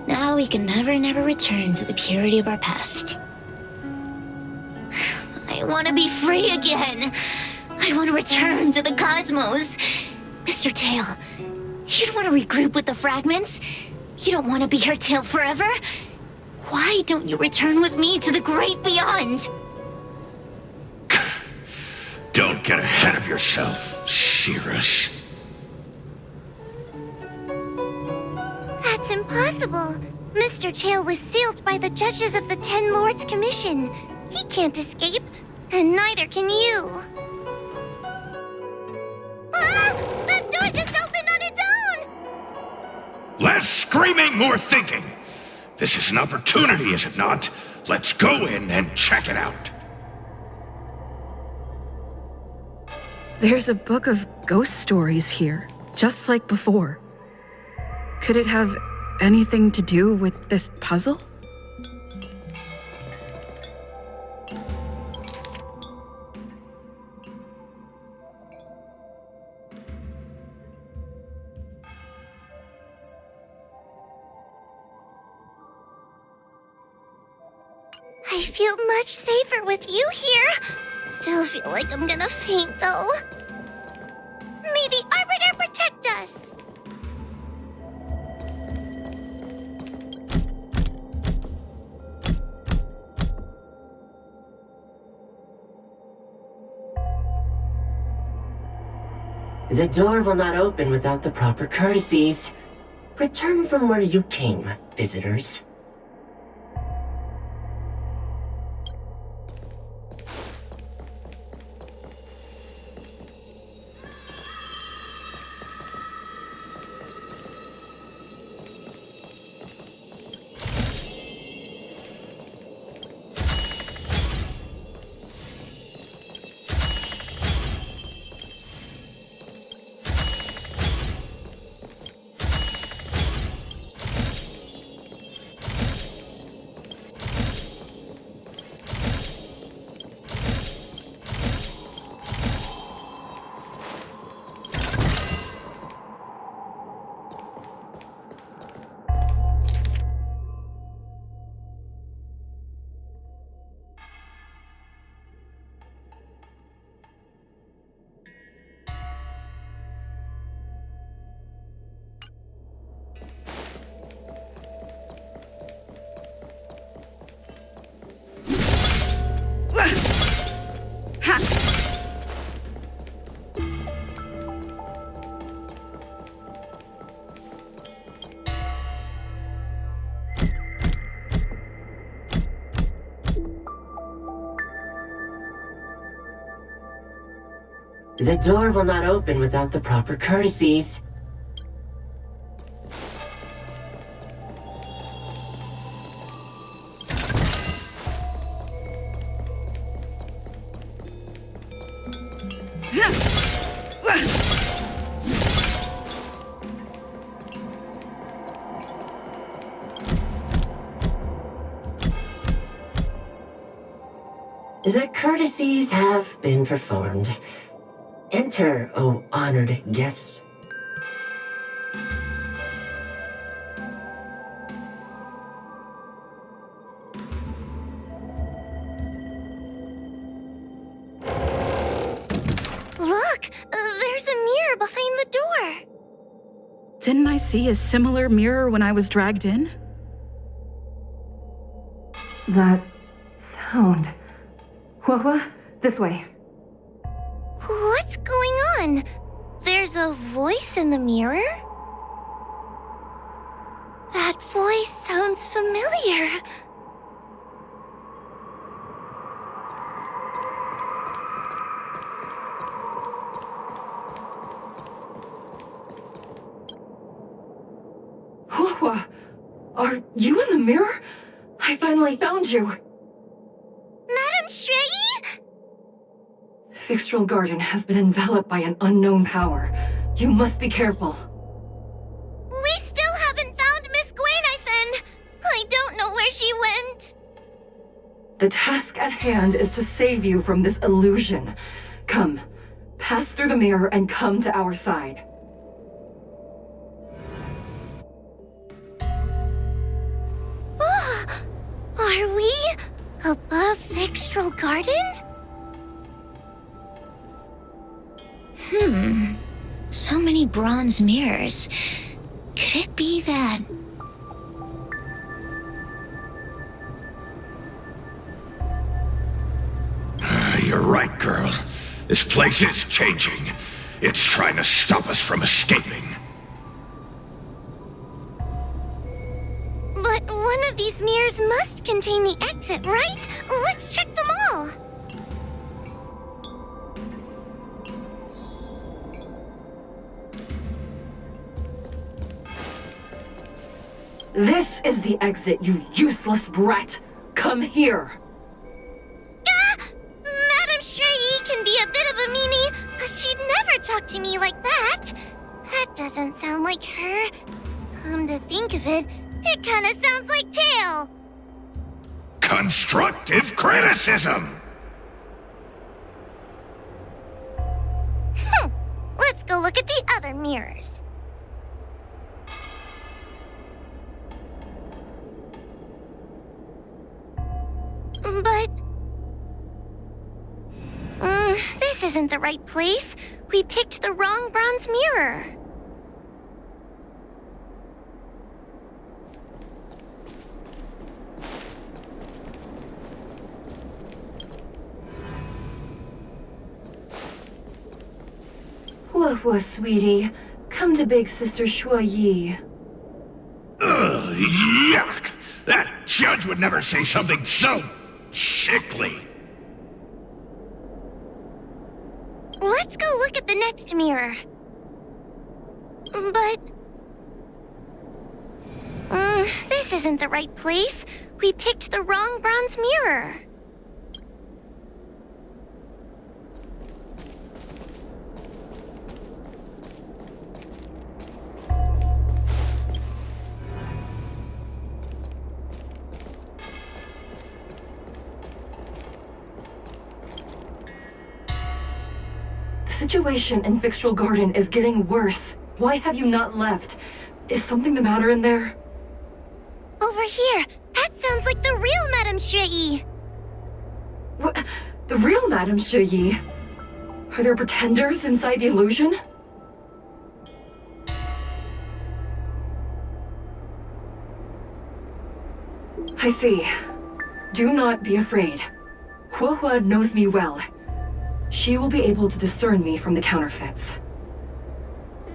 Now we can never return to the purity of our past. I want to be free again. I want to return to the cosmos. Mr. Tail, you don't want to regroup with the fragments? You don't want to be her tail forever? Why don't you return with me to the great beyond? Don't get ahead of yourself, Cirrus. That's impossible. Mr. Tail was sealed by the judges of the Ten Lords Commission. He can't escape, and neither can you. Ah! That door just opened on its own! Less screaming, more thinking. This is an opportunity, is it not? Let's go in and check it out. There's a book of ghost stories here, just like before. Could it have anything to do with this puzzle? I feel much safer with you here. Still feel like I'm gonna faint, though. May the Arbiter protect us! The door will not open without the proper courtesies. Return from where you came, visitors. The door will not open without the proper courtesies. The courtesies have been performed. Enter, O honored guests. Look! There's a mirror behind the door! Didn't I see a similar mirror when I was dragged in? That sound. What? This way. What's going on? There's a voice in the mirror? That voice sounds familiar. Hua, are you in the mirror? I finally found you. Madam Shrey? Fixtral Garden has been enveloped by an unknown power. You must be careful. We still haven't found Miss Gwainifin. I don't know where she went. The task at hand is to save you from this illusion. Come, pass through the mirror and come to our side. Are we above Fixtral Garden? So many bronze mirrors. Could it be that... You're right, girl. This place is changing. It's trying to stop us from escaping. But One of these mirrors must contain the exit, right? Let's check them all. This is the exit, you useless brat! Come here! Madame Shrey can be a bit of a meanie, but she'd never talk to me like that. That doesn't sound like her. Come to think of it, it kind of sounds like Tail. Constructive criticism! Let's go look at the other mirrors. But... this isn't the right place. We picked the wrong bronze mirror. Whoa, sweetie. Come to Big Sister Shuoyi. Ugh, yuck! That judge would never say something so sickly. Let's go look at the next mirror. But... this isn't the right place. We picked the wrong bronze mirror. The situation in Fixtral Garden is getting worse. Why have you not left? Is something the matter in there? Over here! That sounds like the real Madame Shuoyi! What? The real Madame Shuoyi? Are there pretenders inside the illusion? I see. Do not be afraid. Huohua knows me well. She will be able to discern me from the counterfeits.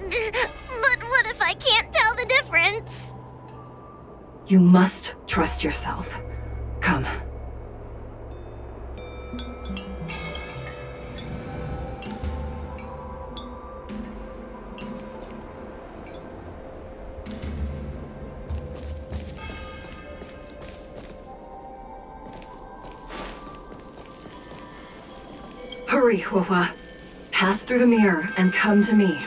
But what if I can't tell the difference? You must trust yourself. Come. Hurry, Huohua. Pass through the mirror and come to me.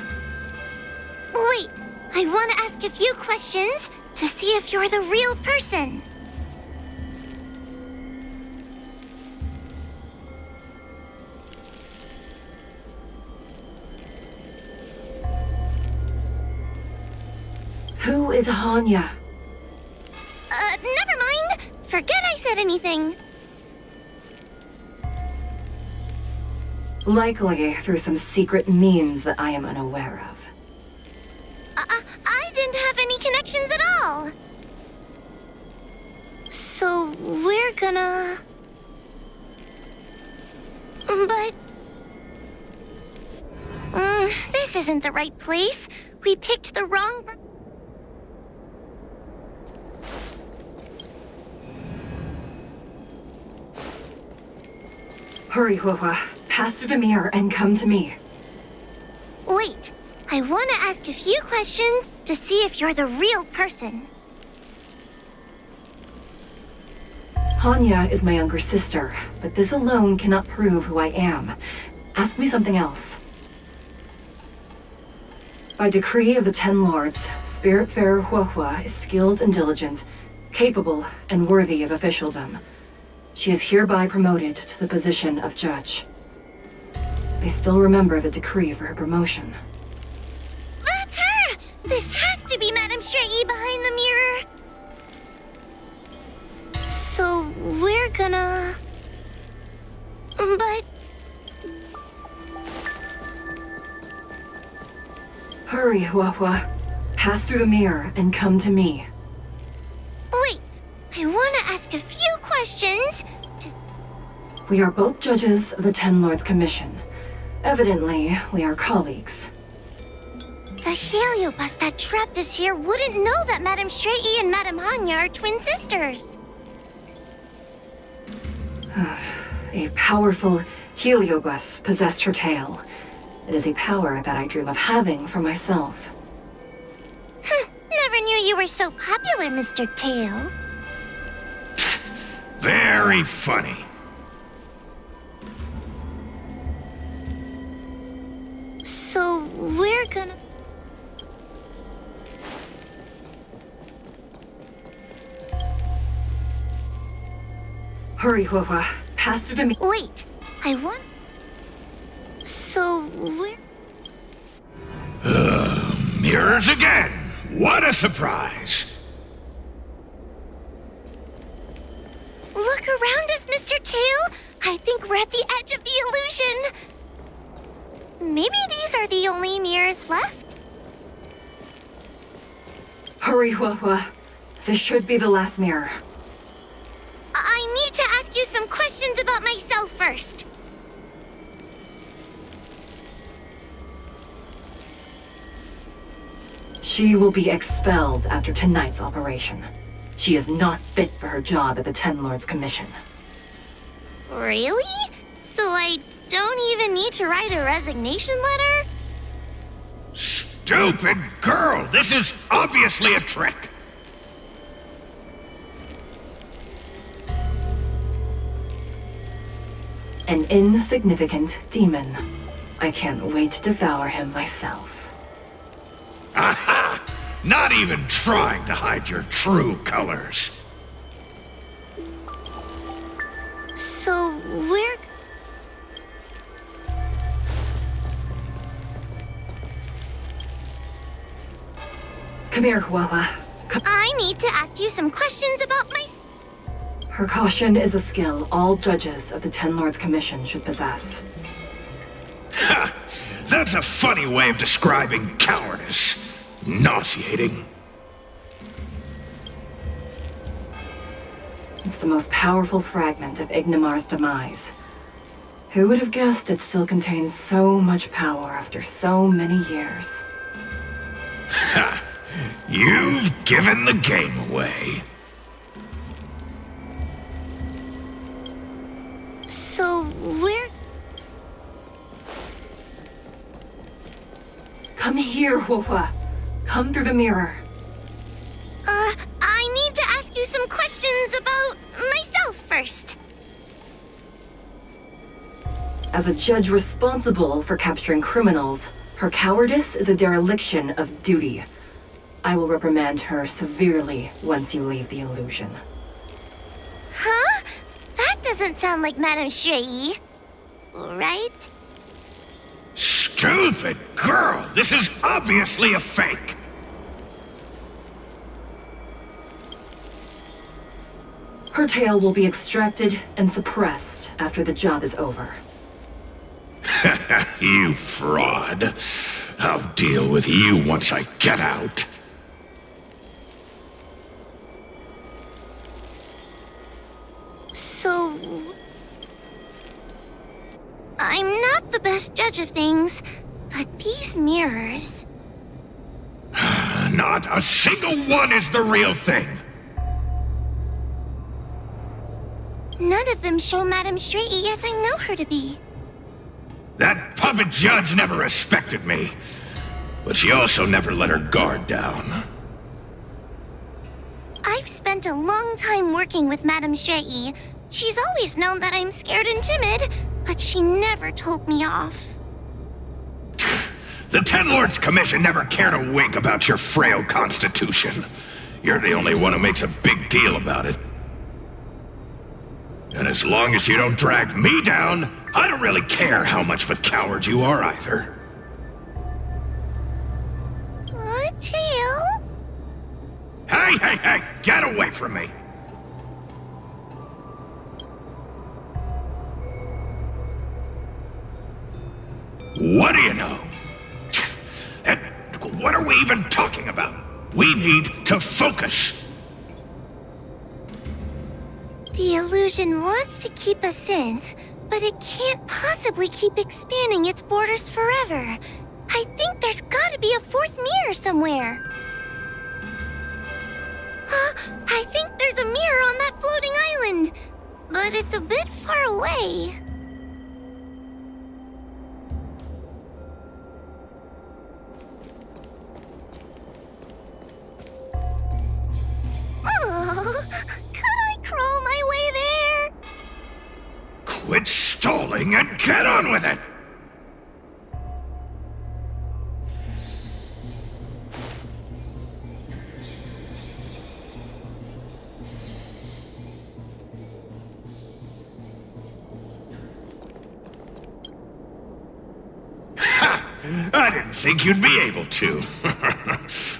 Wait, I want to ask a few questions to see if you're the real person. Who is Hanya? Never mind. Forget I said anything. Likely through some secret means that I am unaware of. I didn't have any connections at all. So we're gonna... But... this isn't the right place. We picked the wrong... Hurry, Huohua. Pass through the mirror and come to me. Wait, I want to ask a few questions to see if you're the real person. Hanya is my younger sister, but this alone cannot prove who I am. Ask me something else. By decree of the Ten Lords, Spiritfarer Huohua is skilled and diligent, capable and worthy of officialdom. She is hereby promoted to the position of judge. I still remember the decree for her promotion. That's her! This has to be Madame Shrey behind the mirror. So we're gonna... But... Hurry, Huohua. Pass through the mirror and come to me. Wait, I want to ask a few questions to... We are both judges of the Ten Lords Commission. Evidently, we are colleagues. The heliobus that trapped us here wouldn't know that Madame Shrei and Madame Hanya are twin sisters. A powerful heliobus possessed her tail. It is a power that I dream of having for myself. Never knew you were so popular, Mr. Tail. Very funny. So, we're gonna... Hurry, Huahua. Pass through the... Wait, I want... So, we're... Mirrors again. What a surprise. Look around us, Mr. Tail. I think we're at the edge of the illusion. Maybe these are the only mirrors left? Hurry, Huahua. This should be the last mirror. I need to ask you some questions about myself first. She will be expelled after tonight's operation. She is not fit for her job at the Ten Lords Commission. Really? So I don't even need to write a resignation letter? Stupid girl! This is obviously a trick! An insignificant demon. I can't wait to devour him myself. Aha! Not even trying to hide your true colors. So we're... Come here, Huahua. I need to ask you some questions about my... Her caution is a skill all judges of the Ten Lords Commission should possess. Ha! That's a funny way of describing cowardice. Nauseating. It's the most powerful fragment of Ignimar's demise. Who would have guessed it still contains so much power after so many years? Ha! You've given the game away. So we're... Come here, Huahua. Come through the mirror. I need to ask you some questions about myself first. As a judge responsible for capturing criminals, her cowardice is a dereliction of duty. I will reprimand her severely once you leave the illusion. Huh? That doesn't sound like Madame Shrei. Right? Stupid girl! This is obviously a fake! Her tail will be extracted and suppressed after the job is over. You fraud. I'll deal with you once I get out. So... I'm not the best judge of things, but these mirrors... Not a single one is the real thing. None of them show Madame Shrei as I know her to be. That puppet judge never respected me, but she also never let her guard down. I've spent a long time working with Madame Shrei. She's always known that I'm scared and timid, but she never told me off. The Ten Lords Commission never cared a wink about your frail constitution. You're the only one who makes a big deal about it. And as long as you don't drag me down, I don't really care how much of a coward you are either. Tail? Hey, get away from me! What do you know? And what are we even talking about? We need to focus. The illusion wants to keep us in, but it can't possibly keep expanding its borders forever. I think there's gotta be a fourth mirror somewhere. I think there's a mirror on that floating island, but it's a bit far away. Oh, could I crawl my way there? Quit stalling and get on with it! I didn't think you'd be able to.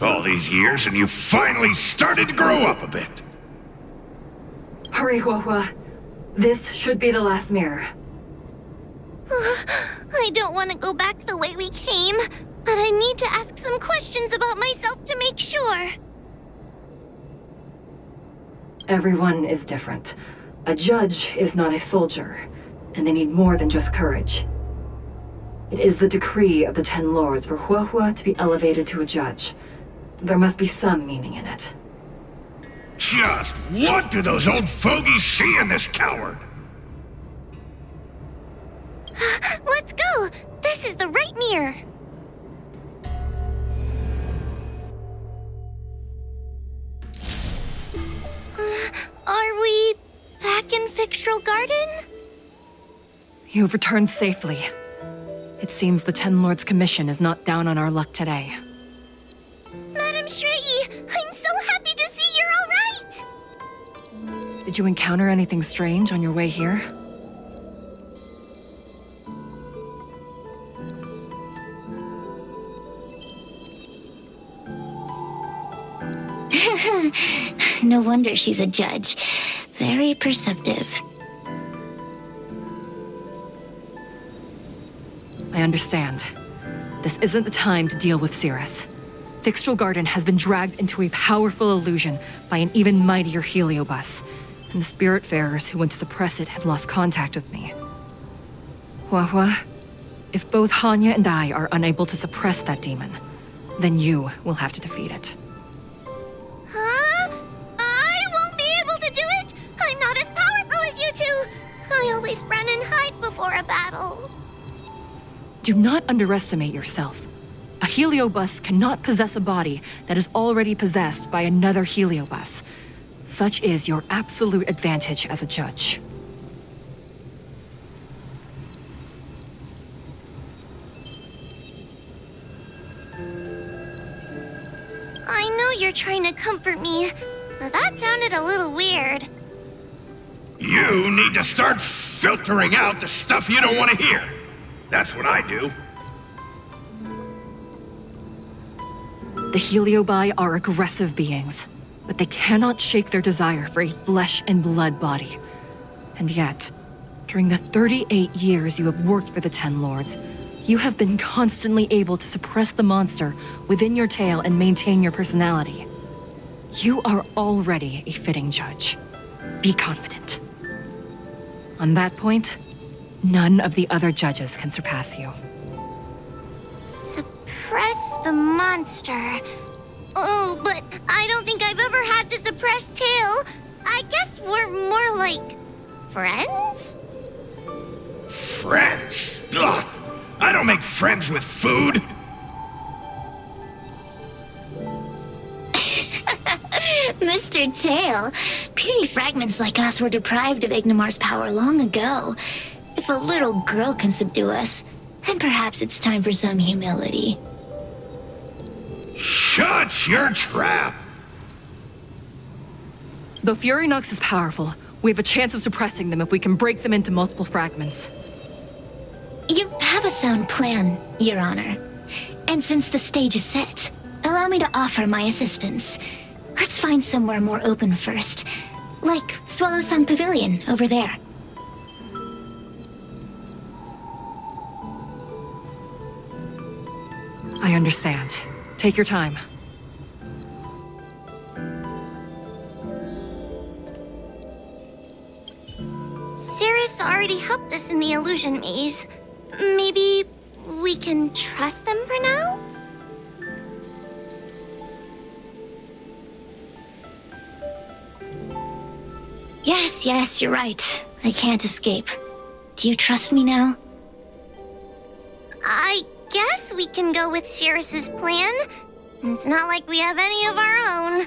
All these years and you finally started to grow up a bit. Hurry, Huahua. This should be the last mirror. I don't want to go back the way we came, but I need to ask some questions about myself to make sure. Everyone is different. A judge is not a soldier, and they need more than just courage. It is the decree of the Ten Lords for Huahua to be elevated to a judge. There must be some meaning in it. Just what do those old fogies see in this coward? Let's go! This is the right mirror! Are we back in Fixtral Garden? You've returned safely. It seems the Ten Lords' commission is not down on our luck today. Madam Shrey, I'm so happy to see you're all right! Did you encounter anything strange on your way here? No wonder she's a judge. Very perceptive. I understand. This isn't the time to deal with Cirrus. Fixtral Garden has been dragged into a powerful illusion by an even mightier heliobus, and the Spiritfarers who went to suppress it have lost contact with me. Huahua, if both Hanya and I are unable to suppress that demon, then you will have to defeat it. Huh? I won't be able to do it! I'm not as powerful as you two! I always run and hide before a battle. Do not underestimate yourself. A heliobus cannot possess a body that is already possessed by another heliobus. Such is your absolute advantage as a judge. I know you're trying to comfort me, but that sounded a little weird. You need to start filtering out the stuff you don't want to hear. That's what I do. The Heliobi are aggressive beings, but they cannot shake their desire for a flesh and blood body. And yet, during the 38 years you have worked for the Ten Lords, you have been constantly able to suppress the monster within your tail and maintain your personality. You are already a fitting judge. Be confident. On that point, none of the other judges can surpass you. Suppress the monster. Oh, but I don't think I've ever had to suppress Tail. I guess we're more like friends? Friends? Ugh! I don't make friends with food! Mr. Tail, puny fragments like us were deprived of Ignimar's power long ago. If a little girl can subdue us, then perhaps it's time for some humility. Shut your trap! Though Fury Nox is powerful, we have a chance of suppressing them if we can break them into multiple fragments. You have a sound plan, Your Honor. And since the stage is set, allow me to offer my assistance. Let's find somewhere more open first. Like Swallow Song Pavilion, over there. I understand. Take your time. Cirrus already helped us in the illusion maze. Maybe We can trust them for now? Yes, you're right. I can't escape. Do you trust me now? I guess we can go with Cirrus's plan. It's not like we have any of our own.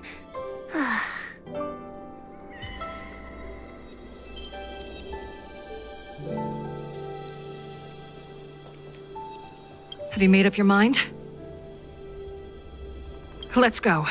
Have you made up your mind? Let's go.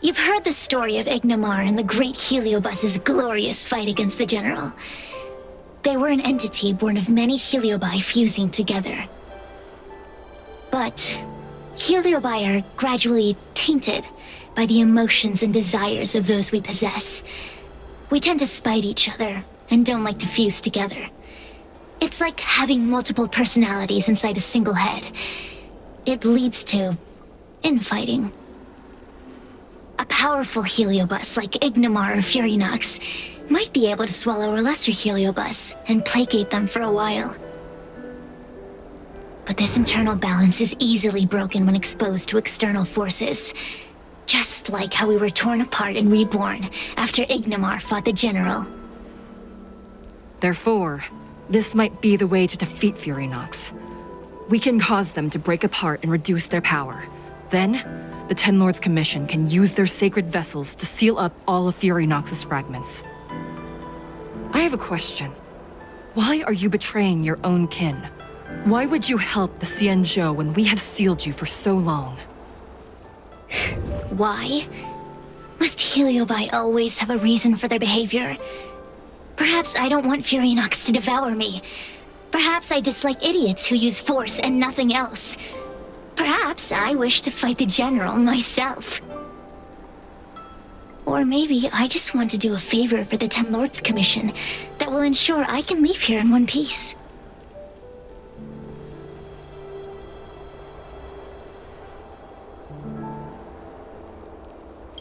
You've heard the story of Ignomar and the great Heliobus's glorious fight against the General. They were an entity born of many Heliobi fusing together. But Heliobi are gradually tainted by the emotions and desires of those we possess. We tend to spite each other and don't like to fuse together. It's like having multiple personalities inside a single head. It leads to infighting. A powerful Heliobus like Ignomar or Furinox might be able to swallow a lesser Heliobus and placate them for a while. But this internal balance is easily broken when exposed to external forces. Just like how we were torn apart and reborn after Ignomar fought the General. Therefore, this might be the way to defeat Furinox. We can cause them to break apart and reduce their power. Then, the Ten Lords Commission can use their sacred vessels to seal up all of Furinox's fragments. I have a question. Why are you betraying your own kin? Why would you help the Xianzhou when we have sealed you for so long? Why? Must Heliobi always have a reason for their behavior? Perhaps I don't want Furinox to devour me. Perhaps I dislike idiots who use force and nothing else. Perhaps I wish to fight the General myself. Or maybe I just want to do a favor for the Ten Lords Commission that will ensure I can leave here in one piece.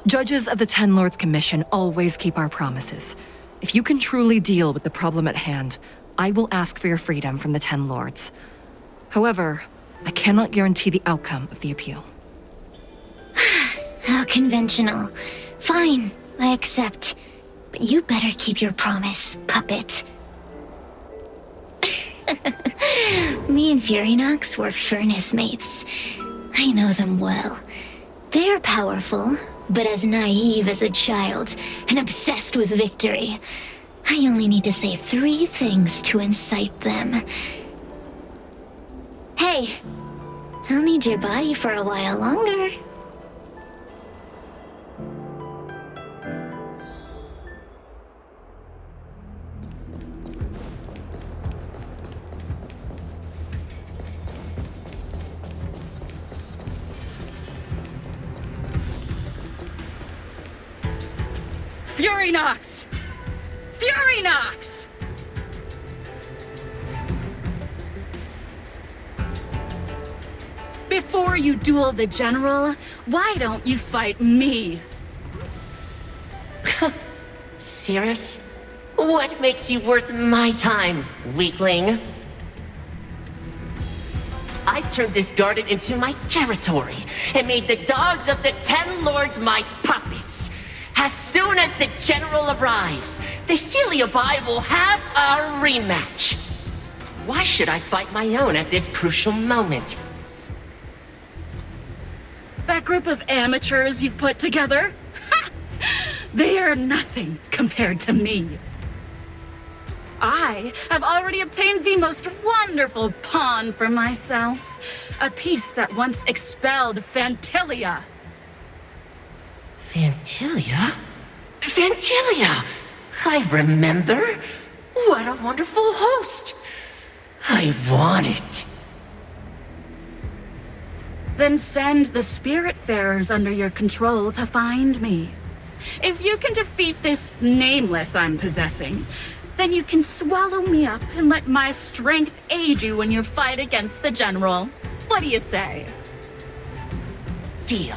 Judges of the Ten Lords Commission always keep our promises. If you can truly deal with the problem at hand, I will ask for your freedom from the Ten Lords. However, I cannot guarantee the outcome of the appeal. How conventional. Fine, I accept. But you better keep your promise, puppet. Me and Furinox were furnace mates. I know them well. They're powerful, but as naive as a child, and obsessed with victory. I only need to say 3 things to incite them. Hey, I'll need your body for a while longer. Furinox! Furinox! Before you duel the General, why don't you fight me? Cirrus? What makes you worth my time, weakling? I've turned this garden into my territory and made the dogs of the Ten Lords my puppets. As soon as the General arrives, the Heliobi will have a rematch. Why should I fight my own at this crucial moment? That group of amateurs you've put together? Ha! They are nothing compared to me. I have already obtained the most wonderful pawn for myself. A piece that once expelled Fantilia. Fantilia? Fantilia! I remember. What a wonderful host. I want it. Then send the Spiritfarers under your control to find me. If you can defeat this nameless I'm possessing, then you can swallow me up and let my strength aid you in your fight against the General. What do you say? Deal.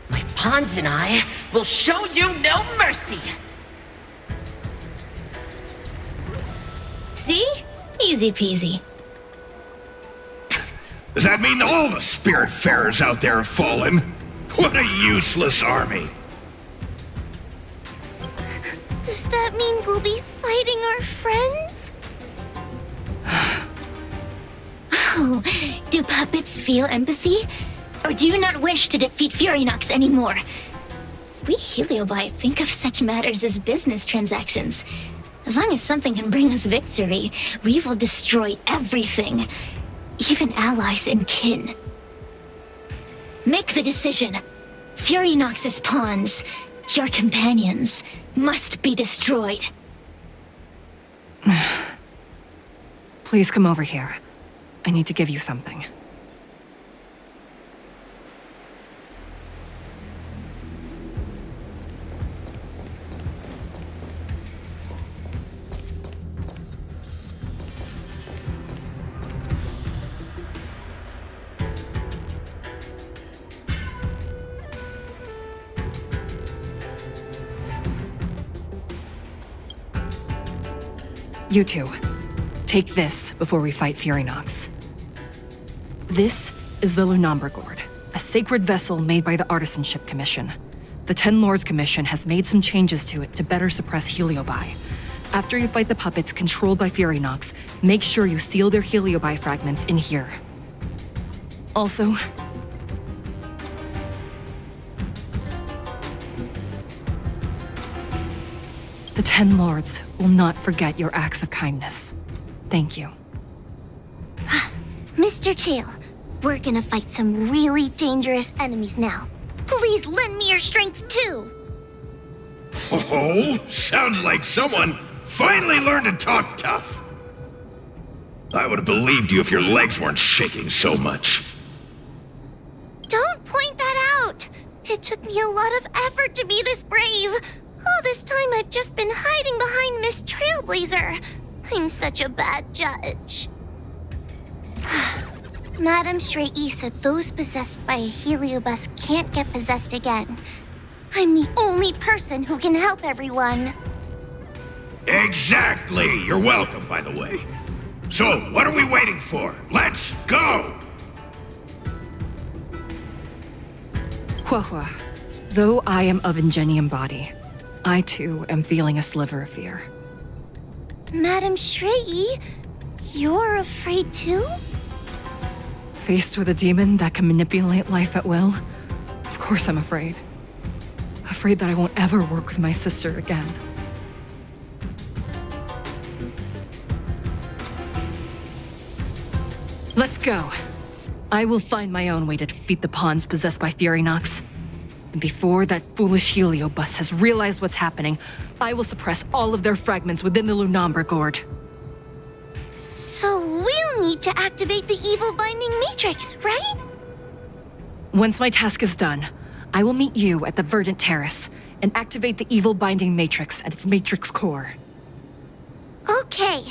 My pawns and I will show you no mercy. See? Easy peasy. Does that mean all the Spiritfarers out there have fallen? What a useless army. Does that mean we'll be fighting our friends? Oh, do puppets feel empathy? Or do you not wish to defeat Furynox anymore? We Heliobi think of such matters as business transactions. As long as something can bring us victory, we will destroy everything. Even allies and kin. Make the decision. Furynox's pawns, your companions, must be destroyed. Please come over here. I need to give you something. You two, take this before we fight Furynox. This is the Lunambra Gourd, a sacred vessel made by the Artisanship Commission. The Ten Lords Commission has made some changes to it to better suppress Heliobi. After you fight the puppets controlled by Furynox, make sure you seal their Heliobi fragments in here. Also, the Ten Lords will not forget your acts of kindness. Thank you. Mr. Chael, we're gonna fight some really dangerous enemies now. Please lend me your strength too! Oh, sounds like someone finally learned to talk tough. I would have believed you if your legs weren't shaking so much. Don't point that out! It took me a lot of effort to be this brave. All this time I've just been hiding behind Miss Trailblazer. I'm such a bad judge. Madame Straight-E said those possessed by a Heliobus can't get possessed again. I'm the only person who can help everyone. Exactly! You're welcome, by the way. So, what are we waiting for? Let's go! Huahua, though I am of Ingenium body, I too am feeling a sliver of fear. Madame Straight-E, you're afraid too? Faced with a demon that can manipulate life at will, of course I'm afraid. Afraid that I won't ever work with my sister again. Let's go. I will find my own way to defeat the pawns possessed by Furynox. And before that foolish Heliobus has realized what's happening, I will suppress all of their fragments within the Lunambra Gourd. So we'll need to activate the evil binding matrix, right? Once my task is done, I will meet you at the Verdant Terrace and activate the evil binding matrix at its matrix core. Okay.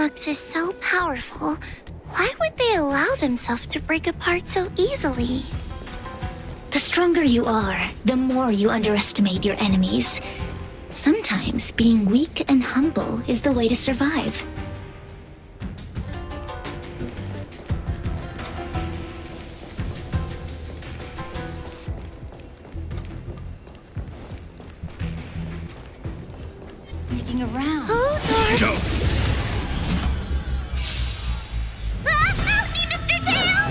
Furynox is so powerful, why would they allow themselves to break apart so easily? The stronger you are, the more you underestimate your enemies. Sometimes being weak and humble is the way to survive. Sneaking around. Joe! Help me, Mr. Tail!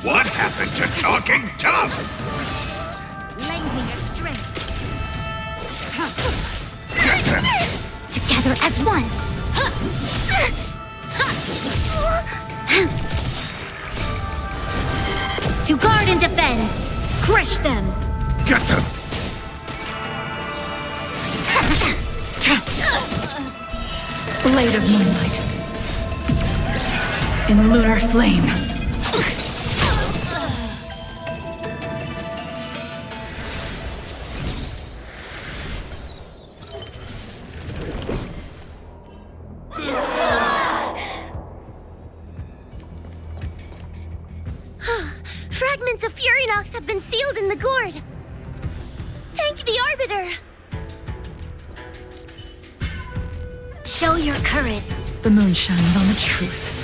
What happened to talking tough? Lend me your strength. Get them! Together as one! To guard and defend! Crush them! Get them! Blade of moonlight. In lunar flame. Fragments of Furynox have been sealed in the gourd. Thank the Arbiter. Show your courage. The moon shines on the truth.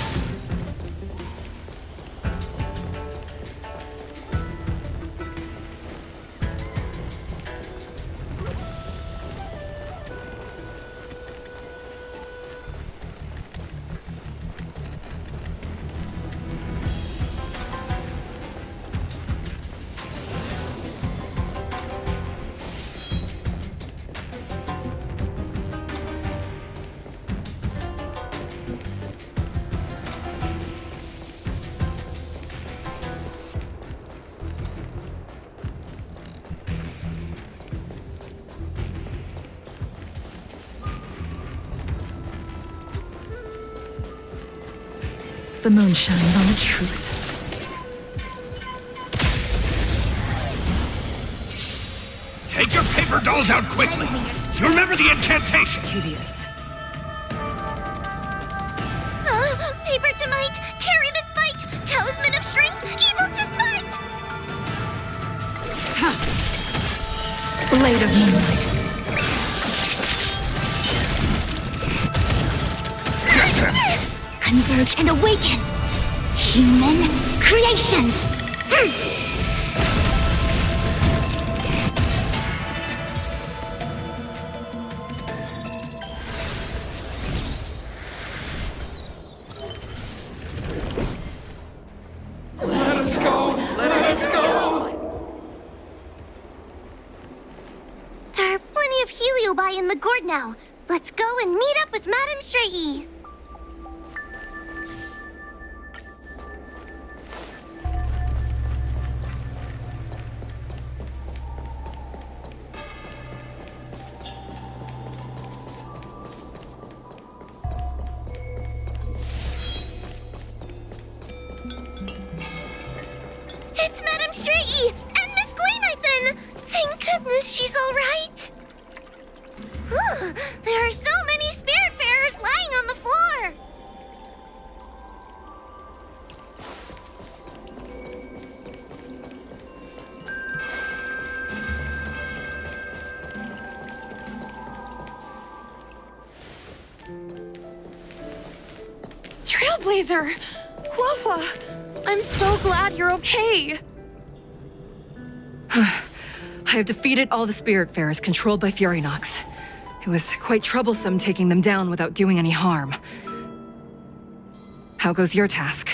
The moon shines on the truth. Take your paper dolls out quickly! Do you remember the incantation? Tedious. Paper to might, carry this fight! Talisman of strength, evils despite! Blade of moonlight. Get them! Converge and awaken! Human creations! There are plenty of heliobi in the gourd now. Let's go and meet up with Madame Shrey. It's Madame Shrey and Miss Gwaynithen! Thank goodness she's all right. There are so many spiritfarers lying on the floor. Trailblazer! Wawa! I'm so glad you're okay. I have defeated all the Spiritfarers controlled by Furynox. It was quite troublesome taking them down without doing any harm. How goes your task?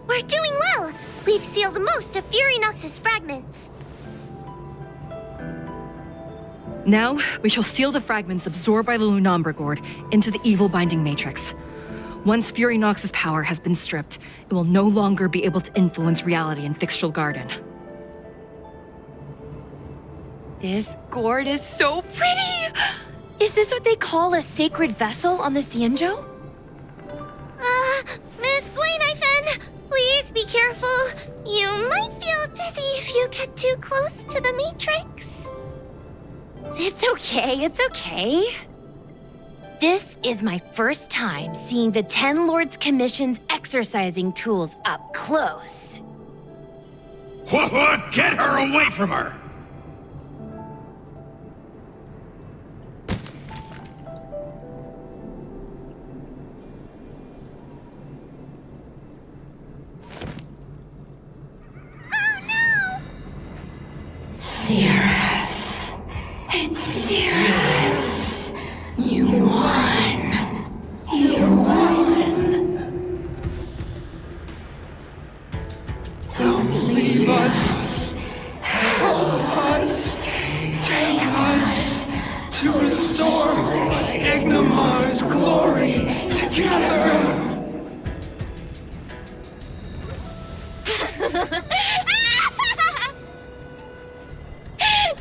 We're doing well. We've sealed most of Furynox's fragments. Now, we shall seal the fragments absorbed by the Lunombra Gourd into the evil binding matrix. Once Furynox's power has been stripped, it will no longer be able to influence reality in Fixtral Garden. This gourd is so pretty! Is this what they call a sacred vessel on the Xianzhou? Miss Gwaynithen, please be careful. You might feel dizzy if you get too close to the matrix. It's okay, it's okay. This is my first time seeing the Ten Lords Commission's exercising tools up close. What? Get her away from her! Cirrus. It's Cirrus. You won. You won. Don't leave us. Help us. Take us to restore Ignimar's glory together.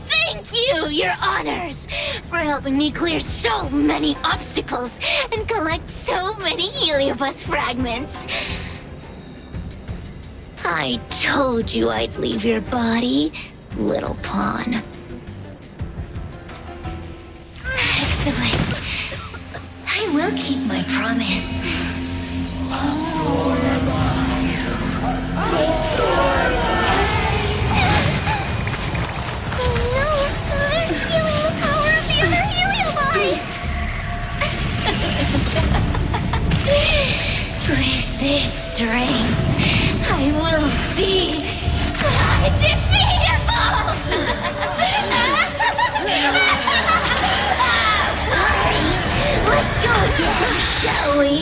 Thank you, Your Honors, for helping me clear so many obstacles and collect so many Heliobus fragments. I told you I'd leave your body, little pawn. Excellent. I will keep my promise. Oh no! They're stealing the power of the other Heliobi! With this strength, I will be undefeatable! Let's go again, shall we?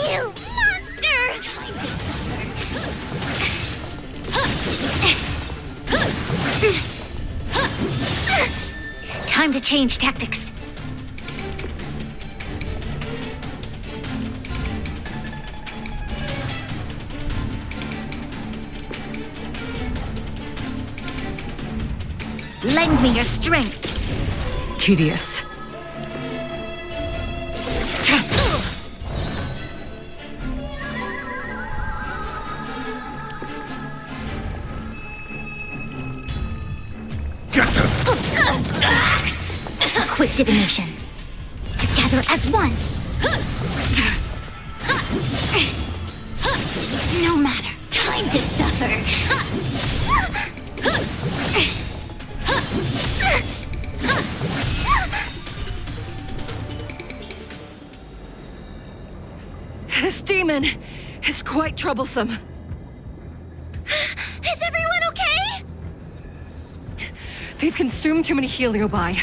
You monster! Time to change tactics. Lend me your strength. Tedious. Quick divination. Together as one. No matter. Time to suffer. This demon is quite troublesome. Is everyone okay? They've consumed too many Heliobi.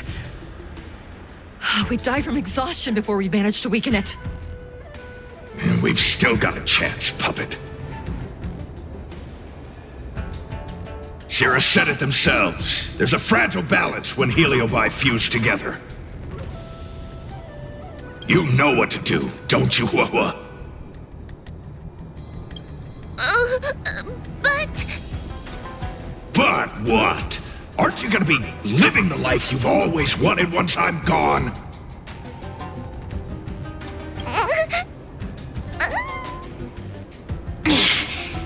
We'd die from exhaustion before we manage to weaken it. We've still got a chance, puppet. Cirrus said it themselves. There's a fragile balance when Heliobi fuse together. You know what to do, don't you, Wawa? But... But what? Aren't you gonna be living the life you've always wanted once I'm gone?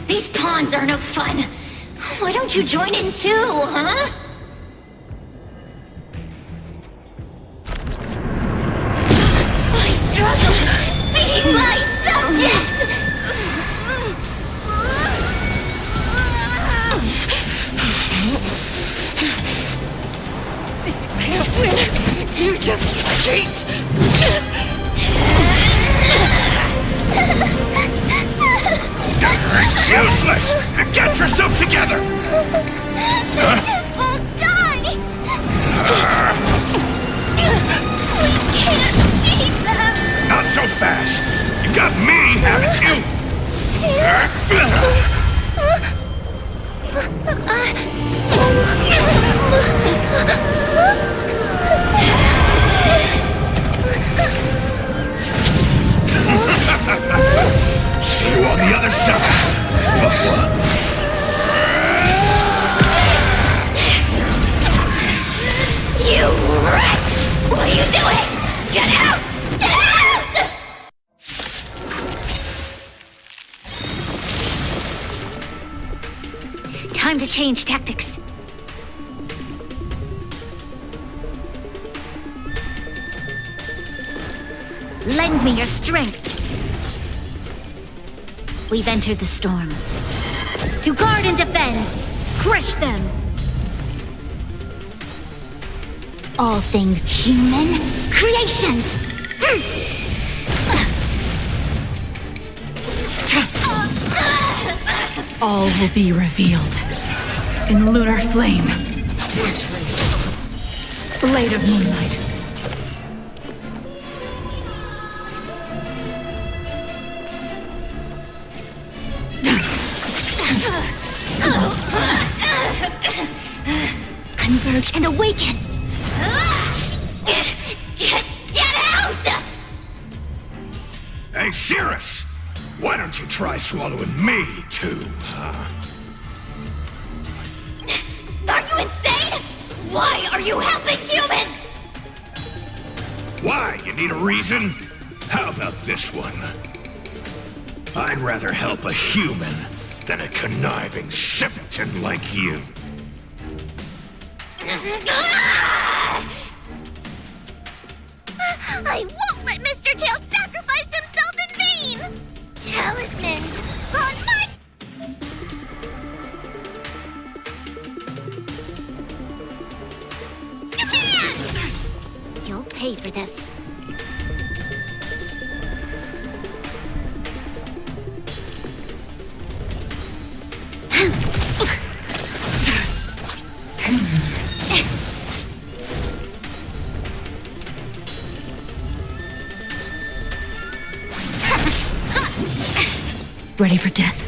These pawns are no fun. Why don't you join in too, huh? I struggle. Be my subject! If you can't win, you just cheat! Useless! Get yourself together! They just won't die! We can't beat them! Not so fast! You've got me, haven't you? See you on the other side! Time to change tactics. Lend me your strength. We've entered the storm. To guard and defend, crush them. All things human creations. All will be revealed in lunar flame. Blade of moonlight. Converge and awaken. Get out! Hey, Cirrus! Why don't you try swallowing me, too, huh? Are you insane? Why are you helping humans? Why? You need a reason? How about this one? I'd rather help a human than a conniving simpleton like you. I won't let Mr. Tail sacrifice himself in vain! Talismans on my... You'll pay for this. Ready for death?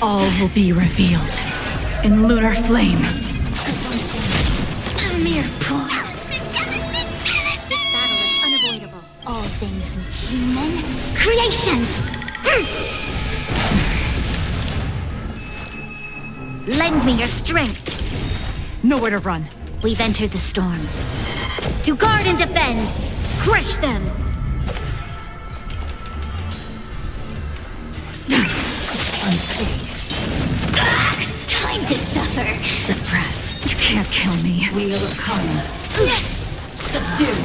All will be revealed in lunar flame. Mere pull. This battle is unavoidable. All things human creations. Lend me your strength. Nowhere to run. We've entered the storm. To guard and defend, crush them. Time to suffer. Suppress. You can't kill me. Wheel of karma. Subdue.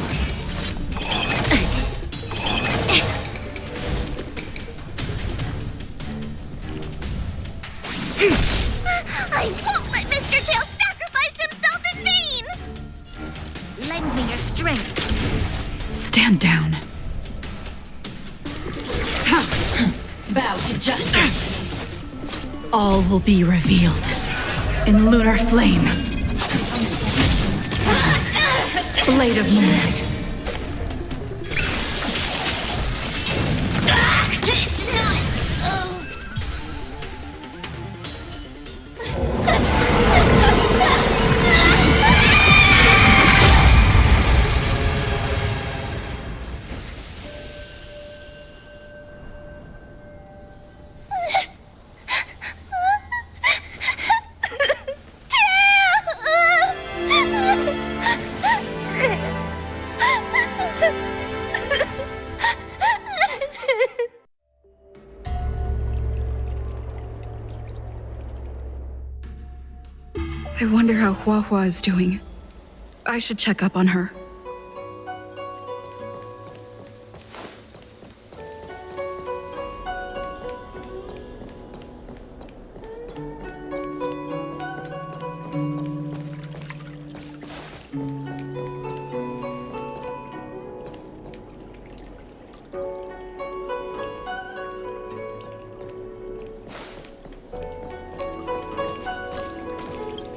I won't let Mr. Tail sacrifice himself in vain! Lend me your strength. Stand down. Bow to justice. All will be revealed in lunar flame. Blade of moonlight. It's not. I wonder how Hua Hua is doing. I should check up on her.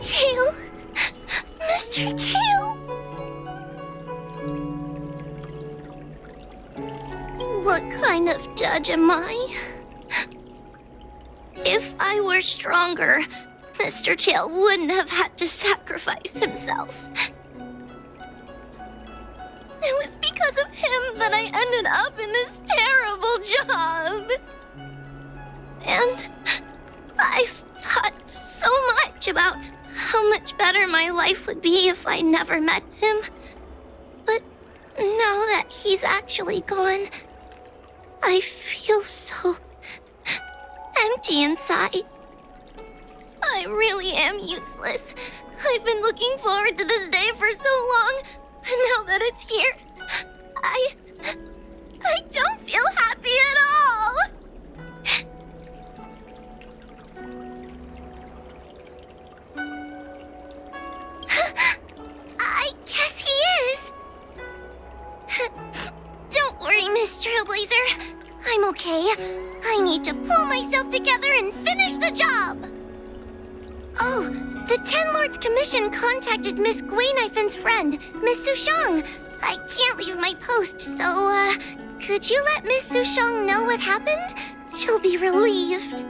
Tail? Mr. Tail? What kind of judge am I? If I were stronger, Mr. Tail wouldn't have had to sacrifice himself. It was because of him that I ended up in this terrible job. And I've thought so much about how much better my life would be if I never met him. But now that he's actually gone, I feel so empty inside. I really am useless. I've been looking forward to this day for so long, but now that it's here, I don't feel happy at all. I guess he is. Don't worry, Miss Trailblazer. I'm okay. I need to pull myself together and finish the job. Oh, the Ten Lords Commission contacted Miss Guinaifin's friend, Miss Sushang. I can't leave my post, so, could you let Miss Sushang know what happened? She'll be relieved.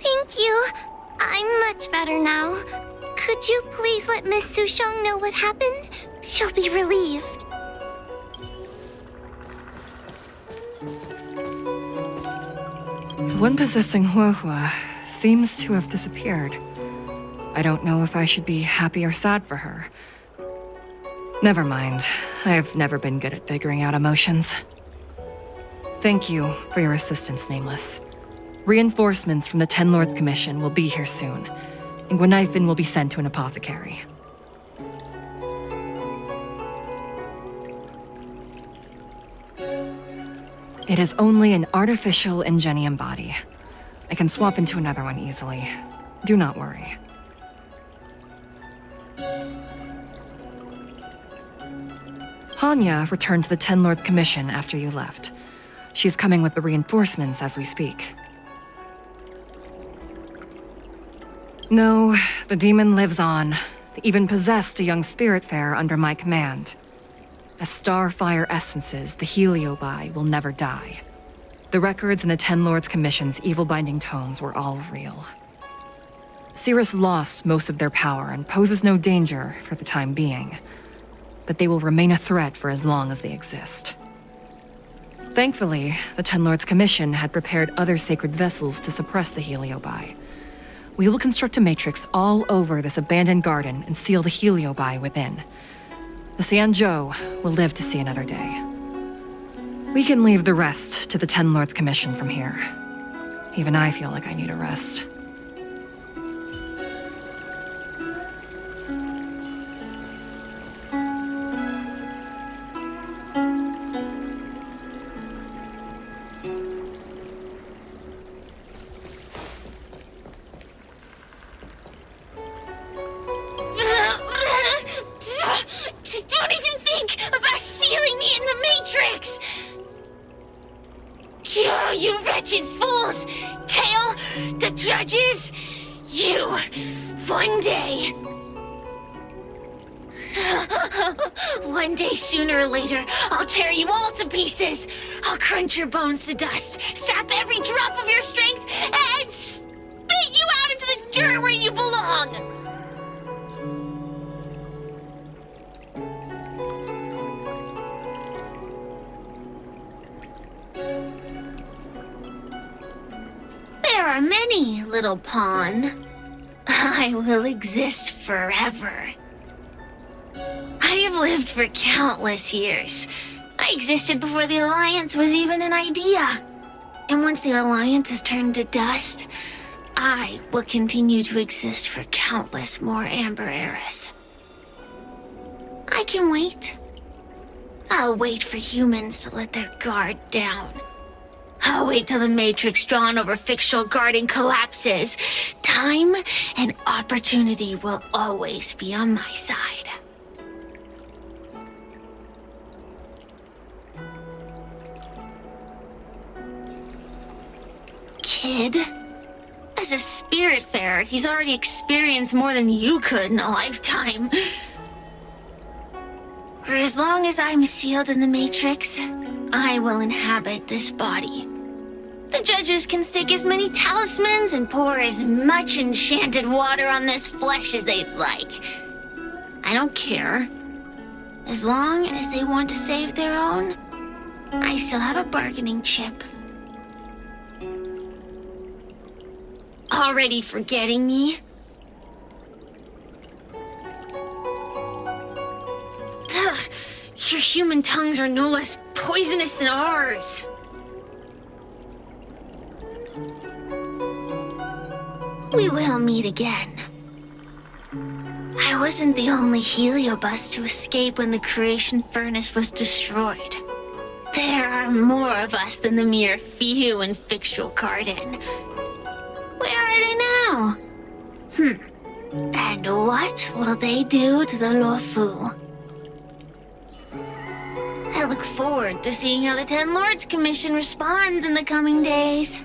Thank you. I'm much better now. Could you please let Miss Sushang know what happened? She'll be relieved. The one possessing Huohua seems to have disappeared. I don't know if I should be happy or sad for her. Never mind. I've never been good at figuring out emotions. Thank you for your assistance, Nameless. Reinforcements from the Ten Lords Commission will be here soon, and Guinaifin will be sent to an apothecary. It is only an artificial Ingenium body. I can swap into another one easily. Do not worry. Hanya returned to the Ten Lords Commission after you left. She's coming with the reinforcements as we speak. No, the demon lives on. They even possessed a young spiritfarer under my command. As starfire essences, the Heliobi will never die. The records in the Ten Lords Commission's evil-binding tomes were all real. Cirrus lost most of their power and poses no danger for the time being, but they will remain a threat for as long as they exist. Thankfully, the Ten Lords Commission had prepared other sacred vessels to suppress the Heliobi. We will construct a matrix all over this abandoned garden and seal the Heliobi within. The Xianzhou will live to see another day. We can leave the rest to the Ten Lords Commission from here. Even I feel like I need a rest. Don't even think about sealing me in the Matrix! You wretched fools! Tail, the judges, you, one day... One day, sooner or later, I'll tear you all to pieces. I'll crunch your bones to dust, sap every drop of your strength, and spit you out into the dirt where you belong! There are many, little pawn. I will exist forever. I have lived for countless years. I existed before the Alliance was even an idea. And once the Alliance is turned to dust, I will continue to exist for countless more Amber eras. I can wait. I'll wait for humans to let their guard down. I'll wait till the Matrix drawn over Fictional Garden collapses. Time and opportunity will always be on my side. Kid? As a spiritfarer, he's already experienced more than you could in a lifetime. For as long as I'm sealed in the Matrix, I will inhabit this body. The judges can stake as many talismans and pour as much enchanted water on this flesh as they'd like. I don't care. As long as they want to save their own, I still have a bargaining chip. Already forgetting me? Your human tongues are no less poisonous than ours. We will meet again. I wasn't the only heliobus to escape when the creation furnace was destroyed. There are more of us than the mere few in Fixtral Garden. Where are they now? And what will they do to the Luofu? I look forward to seeing how the Ten Lords Commission responds in the coming days.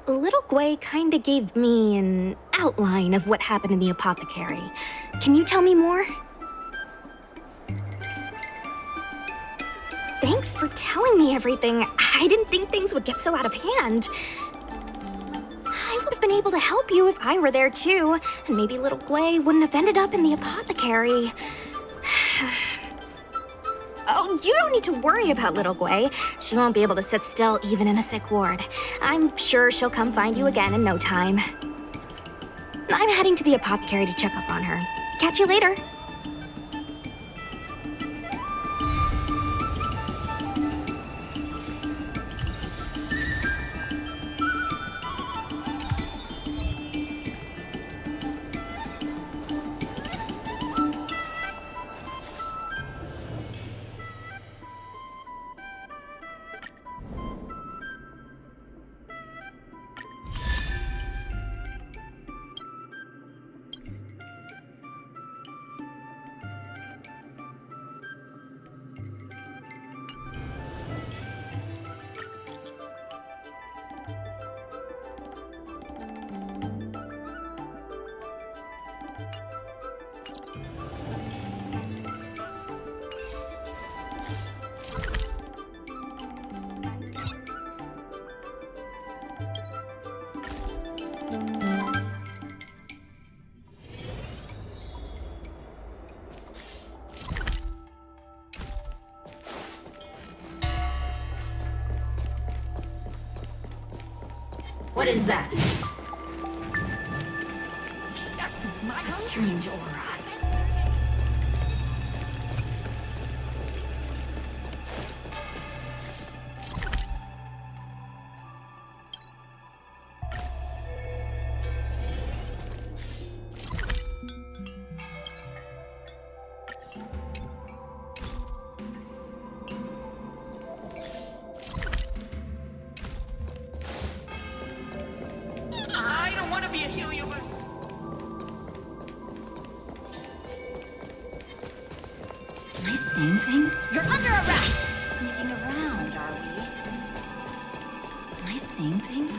Little Gwei kinda gave me an outline of what happened in the apothecary. Can you tell me more? Thanks for telling me everything. I didn't think things would get so out of hand. I would have been able to help you if I were there too, and maybe little Gwei wouldn't have ended up in the apothecary. Oh, you don't need to worry about little Gwei. She won't be able to sit still even in a sick ward. I'm sure she'll come find you again in no time. I'm heading to the apothecary to check up on her. Catch you later. What is that? Strange aura. I don't want to be a heliobus. Am I seeing things? You're under arrest! Sneaking around, are we? Am I seeing things?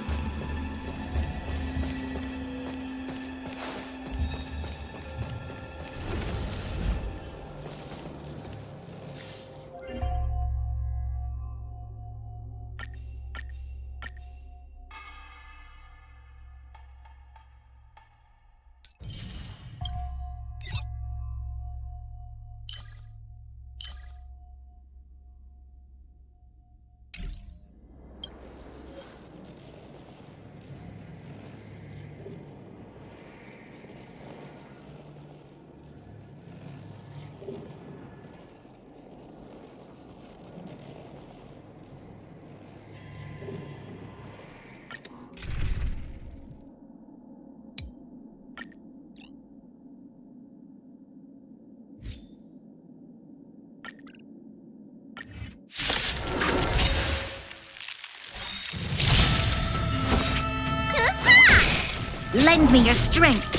Lend me your strength.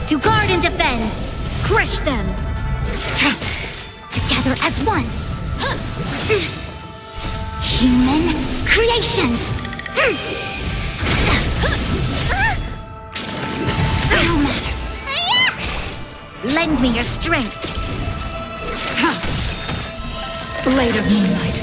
To guard and defend. Crush them. Together as one. Human creations. No matter. Lend me your strength. Blade of Moonlight.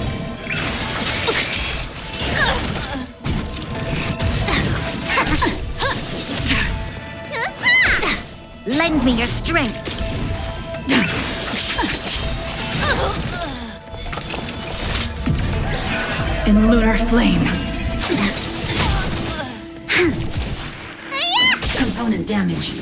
Lend me your strength. In lunar flame. Component damage.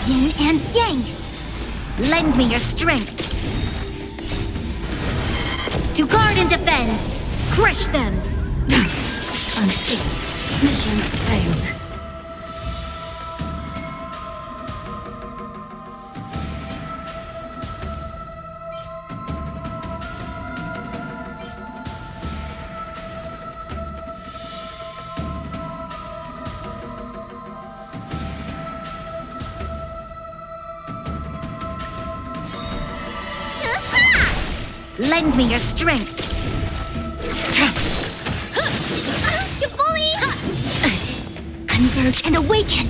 Yin and yang. Lend me your strength. To guard and defend. Crush them. Unscathed. Mission failed. Lend me your strength. You bully! Converge and awaken.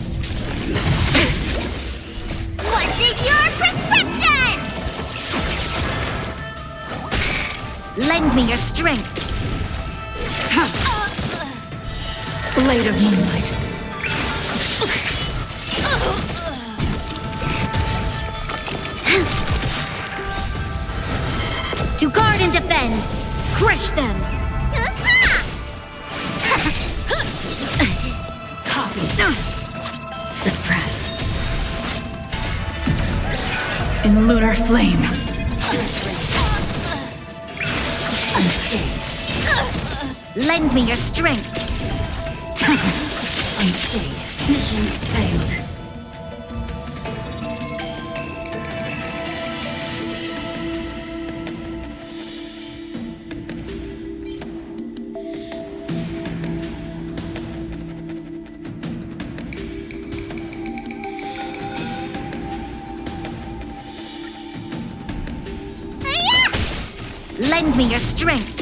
What's in your prescription? Lend me your strength. Blade of Moonlight. To guard and defend. Crush them. Copy. Suppress. In lunar flame. Unscathed. Lend me your strength. Unscathed. Mission failed. Lend me your strength.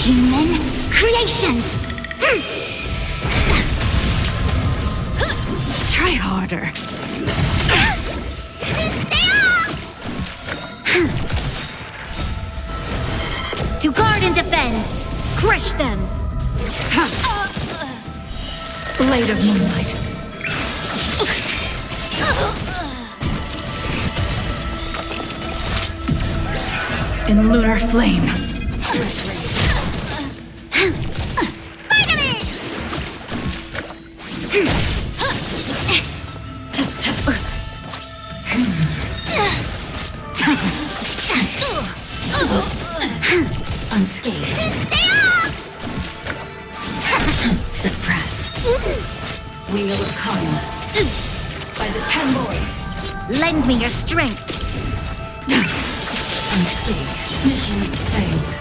Human creations. Try harder. To guard and defend. Crush them. Blade of Moonlight. In lunar flame. Unscathed. Suppress. Wheel of Karma. By the 10 Lords. Lend me your strength. Unscathed. Mission failed.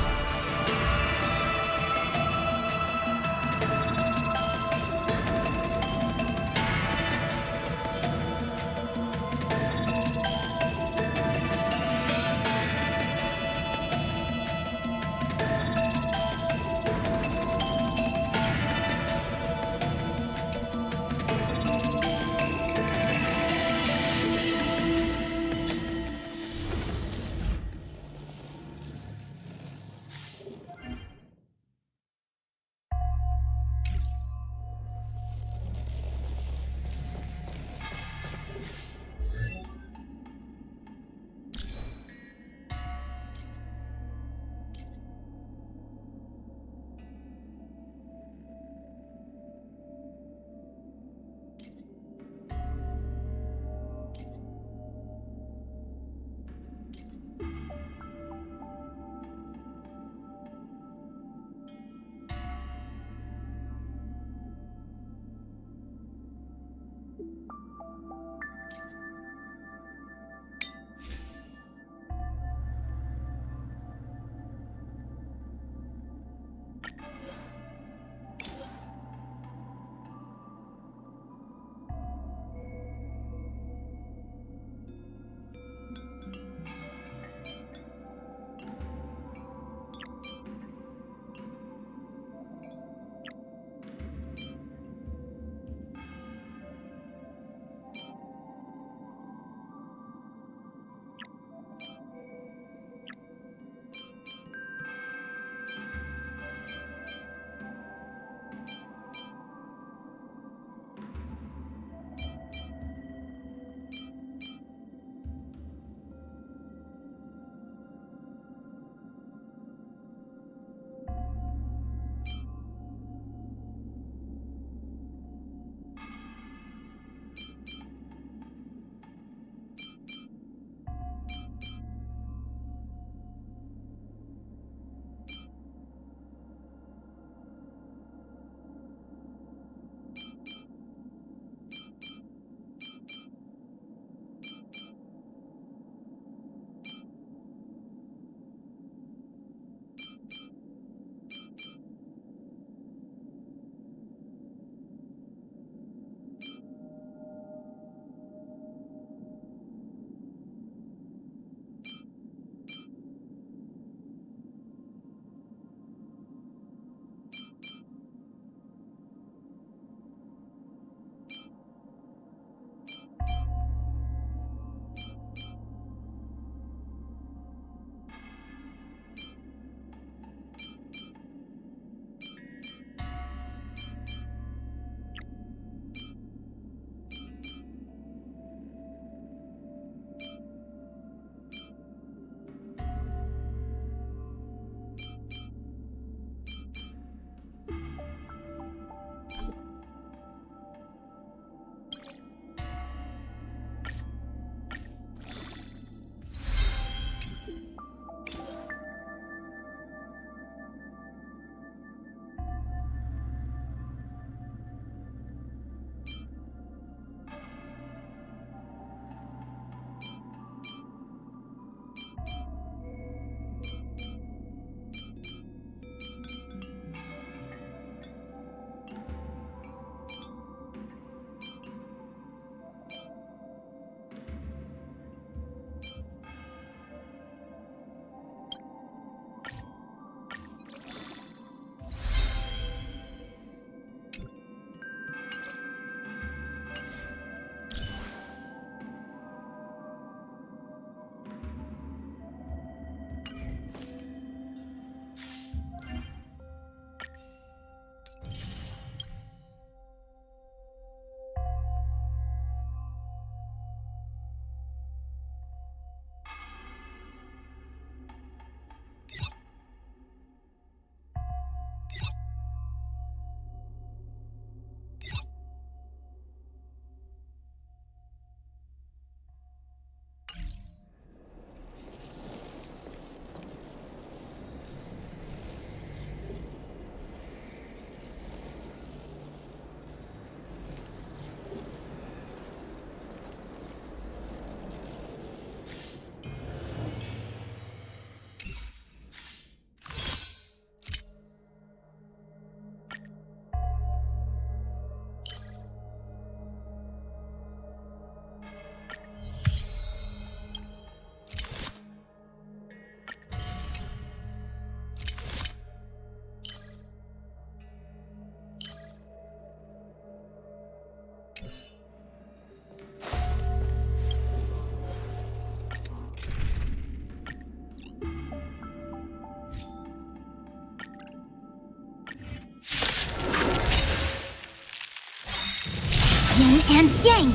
Yin and yang.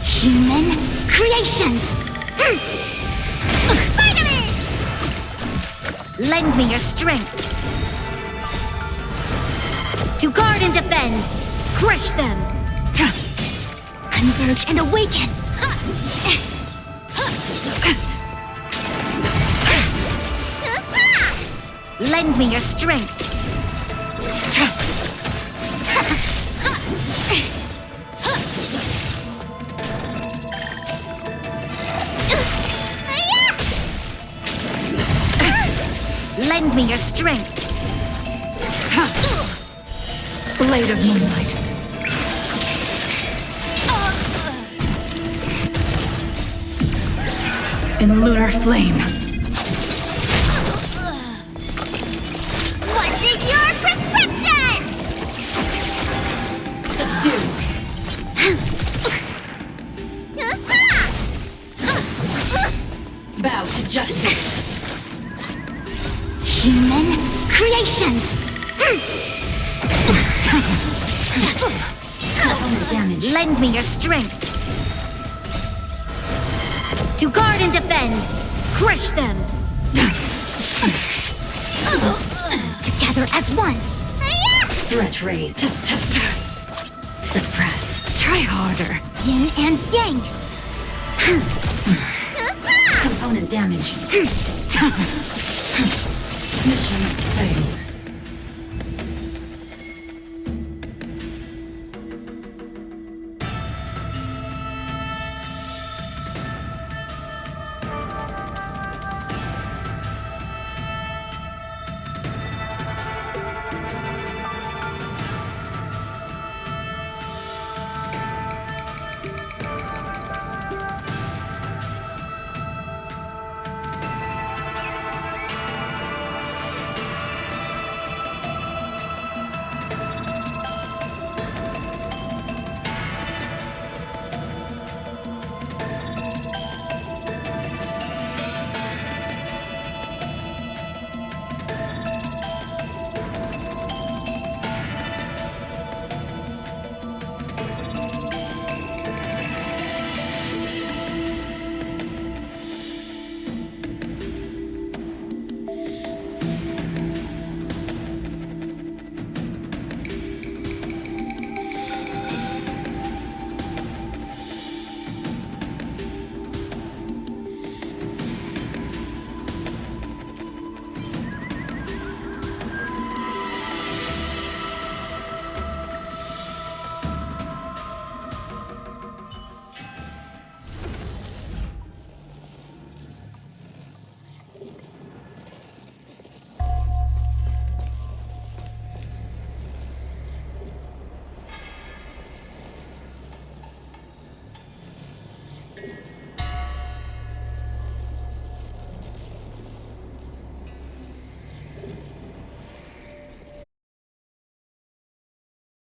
Human creations. Spider-Man! Lend me your strength. To guard and defend. Crush them. Converge and awaken. Lend me your strength. me your strength. Blade of Moonlight. In lunar flame. What's in your prescription? Subdue. Bow to justice. Human creations. Damage. Lend me your strength. To guard and defend. Crush them. Together as one. Threat raised. Suppress. Try harder. Yin and yang. Component damage. Mission failed.